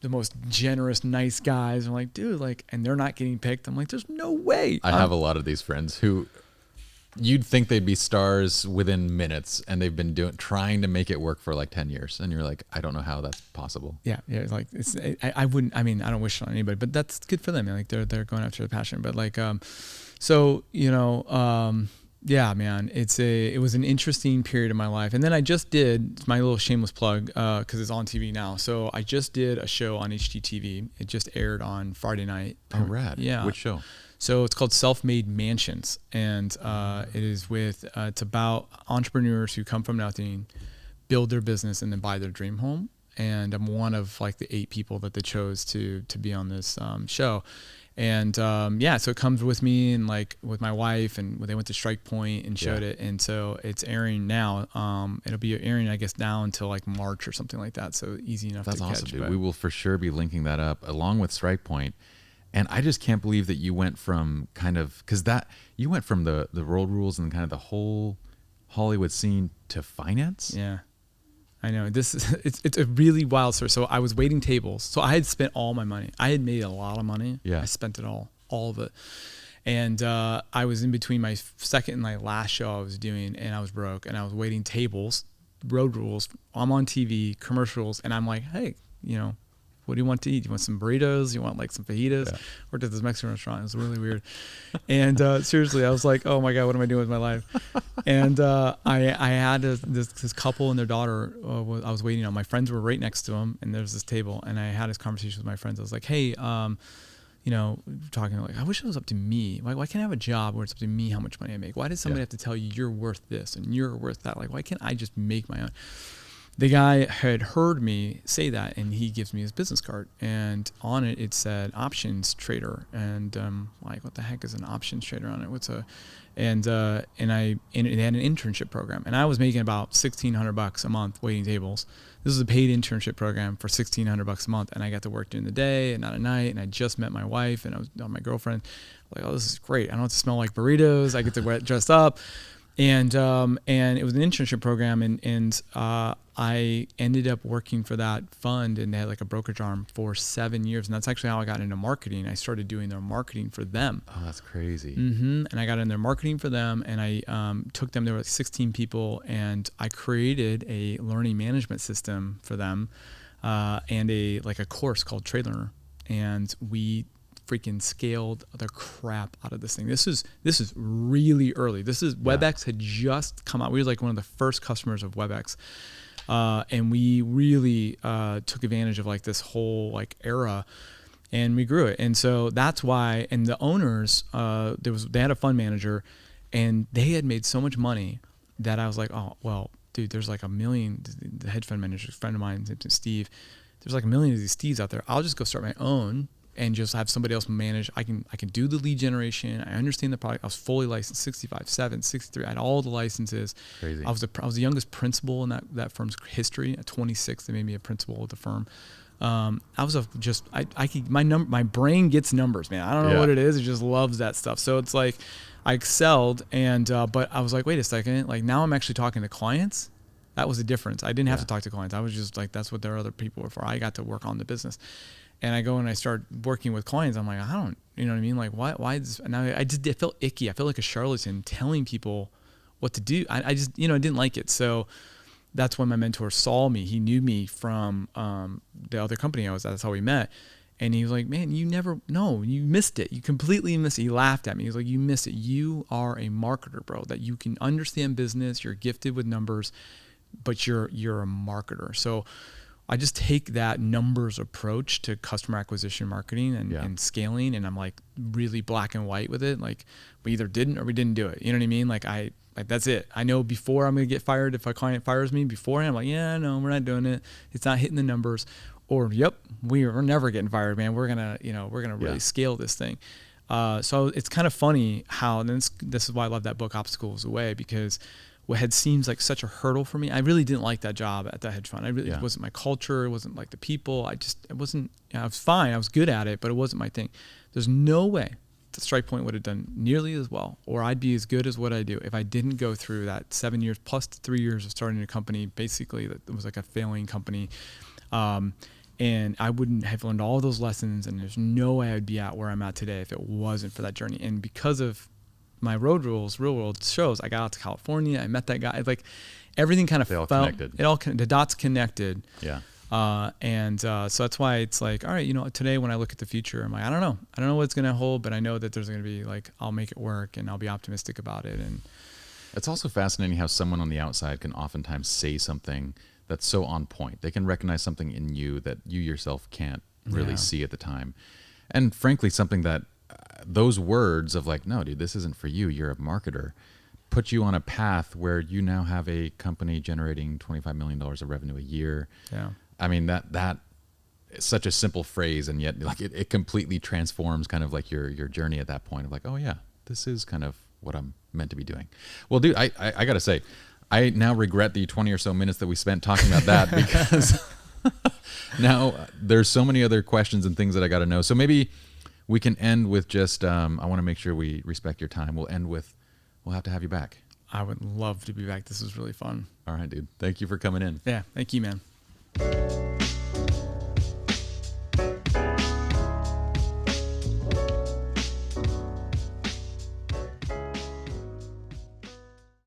the most generous, nice guys. I'm like, dude, like, and they're not getting picked. I'm like, there's no way. I have a lot of these friends who you'd think they'd be stars within minutes, and they've been trying to make it work for like 10 years. And you're like, I don't know how that's possible. Yeah. Like I wouldn't, I don't wish it on anybody, but that's good for them. Like they're going after their passion. But like, yeah, man, it was an interesting period of my life. And then I just did my little shameless plug, cause it's on TV now. So I just did a show on HGTV. It just aired on Friday night. Oh, rad. Yeah. Which show? So it's called Self-Made Mansions, and it is it's about entrepreneurs who come from nothing, build their business, and then buy their dream home. And I'm one of like the 8 people that they chose to be on this show. And so it comes with me and like with my wife, and they went to Strikepoint and showed it. And so it's airing now. It'll be airing, I guess, now until like March or something like that. So easy enough to catch. That's awesome, dude. We will for sure be linking that up along with Strikepoint. And I just can't believe that you went from you went from the road rules and kind of the whole Hollywood scene to finance. Yeah, I know. It's a really wild story. So I was waiting tables. So I had spent all my money. I had made a lot of money. Yeah. I spent it all of it. And I was in between my second and my last show I was doing, and I was broke, and I was waiting tables, road rules. I'm on TV, commercials, and I'm like, hey, what do you want to eat? You want some burritos? You want like some fajitas? Yeah. Worked at this Mexican restaurant. It was really weird. And seriously, I was like, oh my God, what am I doing with my life? And I had this couple and their daughter I was waiting on. My friends were right next to them, and there was this table, and I had this conversation with my friends. I was like, hey, talking like, I wish it was up to me. Why can't I have a job where it's up to me how much money I make? Why does somebody have to tell you you're worth this and you're worth that? Like, why can't I just make my own? The guy had heard me say that, and he gives me his business card, and on it said options trader, and like, what the heck is an options trader on it? And it had an internship program, and I was making about $1,600 a month waiting tables. This was a paid internship program for $1,600 a month, and I got to work during the day and not at night. And I just met my wife, and I was my girlfriend. Like, oh, this is great. I don't have to smell like burritos. I get to get dressed up. And it was an internship program, and I ended up working for that fund, and they had like a brokerage arm for 7 years, and that's actually how I got into marketing. I started doing their marketing for them. Oh, that's crazy. Mm-hmm. And I got in their marketing for them, and I took them. There were like 16 people, and I created a learning management system for them, and a course called Trade Learner, and we freaking scaled the crap out of this thing. This is really early. WebEx had just come out. We were like one of the first customers of WebEx. And we really took advantage of like this whole like era, and we grew it. And so that's why, and the owners, they had a fund manager, and they had made so much money that I was like, oh, well, dude, there's like a million, the hedge fund manager, a friend of mine, Steve, there's like a million of these Steves out there. I'll just go start my own and just have somebody else manage. I can do the lead generation. I understand the product. I was fully licensed, 65, 7, 63. I had all the licenses. Crazy. I was the youngest principal in that firm's history. At 26, they made me a principal at the firm. My brain gets numbers, man. I don't know what it is. It just loves that stuff. So it's like I excelled, and but I was like, wait a second. Like, now I'm actually talking to clients. That was the difference. I didn't have to talk to clients. I was just like, that's what their other people were for. I got to work on the business. And I go and I start working with clients. I'm like, I don't, you know what I mean? Like, why is this? And I felt icky. I felt like a charlatan telling people what to do. I just, I didn't like it. So that's when my mentor saw me. He knew me from the other company I was at. That's how we met. And he was like, man, you missed it. You completely missed it. He laughed at me. He was like, you missed it. You are a marketer, bro, that you can understand business. You're gifted with numbers, but you're a marketer. So I just take that numbers approach to customer acquisition marketing and scaling. And I'm like really black and white with it. Like we either didn't or we didn't do it. You know what I mean? Like that's it. I know before I'm going to get fired. If a client fires me beforehand, I'm like, yeah, no, we're not doing it. It's not hitting the numbers. Or, yep, we're never getting fired, man. We're gonna really scale this thing. So it's kind of funny how, and this is why I love that book, Obstacles Away, because what had seems like such a hurdle for me, I really didn't like that job at that hedge fund. It wasn't my culture. It wasn't like the people. I was fine. I was good at it, but it wasn't my thing. There's no way that StrikePoint would have done nearly as well, or I'd be as good as what I do if I didn't go through that 7 years plus 3 years of starting a company, basically that was like a failing company. And I wouldn't have learned all those lessons, and there's no way I'd be at where I'm at today if it wasn't for that journey. And because of my road rules, real world shows, I got out to California, I met that guy, like everything kind of felt connected. The dots connected. Yeah. So that's why it's like, all right, today when I look at the future, I'm like, I don't know what it's going to hold, but I know that there's going to be like, I'll make it work and I'll be optimistic about it. And it's also fascinating how someone on the outside can oftentimes say something that's so on point. They can recognize something in you that you yourself can't really see at the time. And frankly, something that those words of like, no, dude, this isn't for you. You're a marketer, put you on a path where you now have a company generating $25 million of revenue a year. Yeah. I mean, that is such a simple phrase. And yet like it completely transforms kind of like your journey at that point of like, oh yeah, this is kind of what I'm meant to be doing. Well, dude, I got to say, I now regret the 20 or so minutes that we spent talking about that because now there's so many other questions and things that I got to know. So maybe we can end with just, I want to make sure we respect your time. We'll end with, we'll have to have you back. I would love to be back. This was really fun. All right, dude. Thank you for coming in. Yeah. Thank you, man.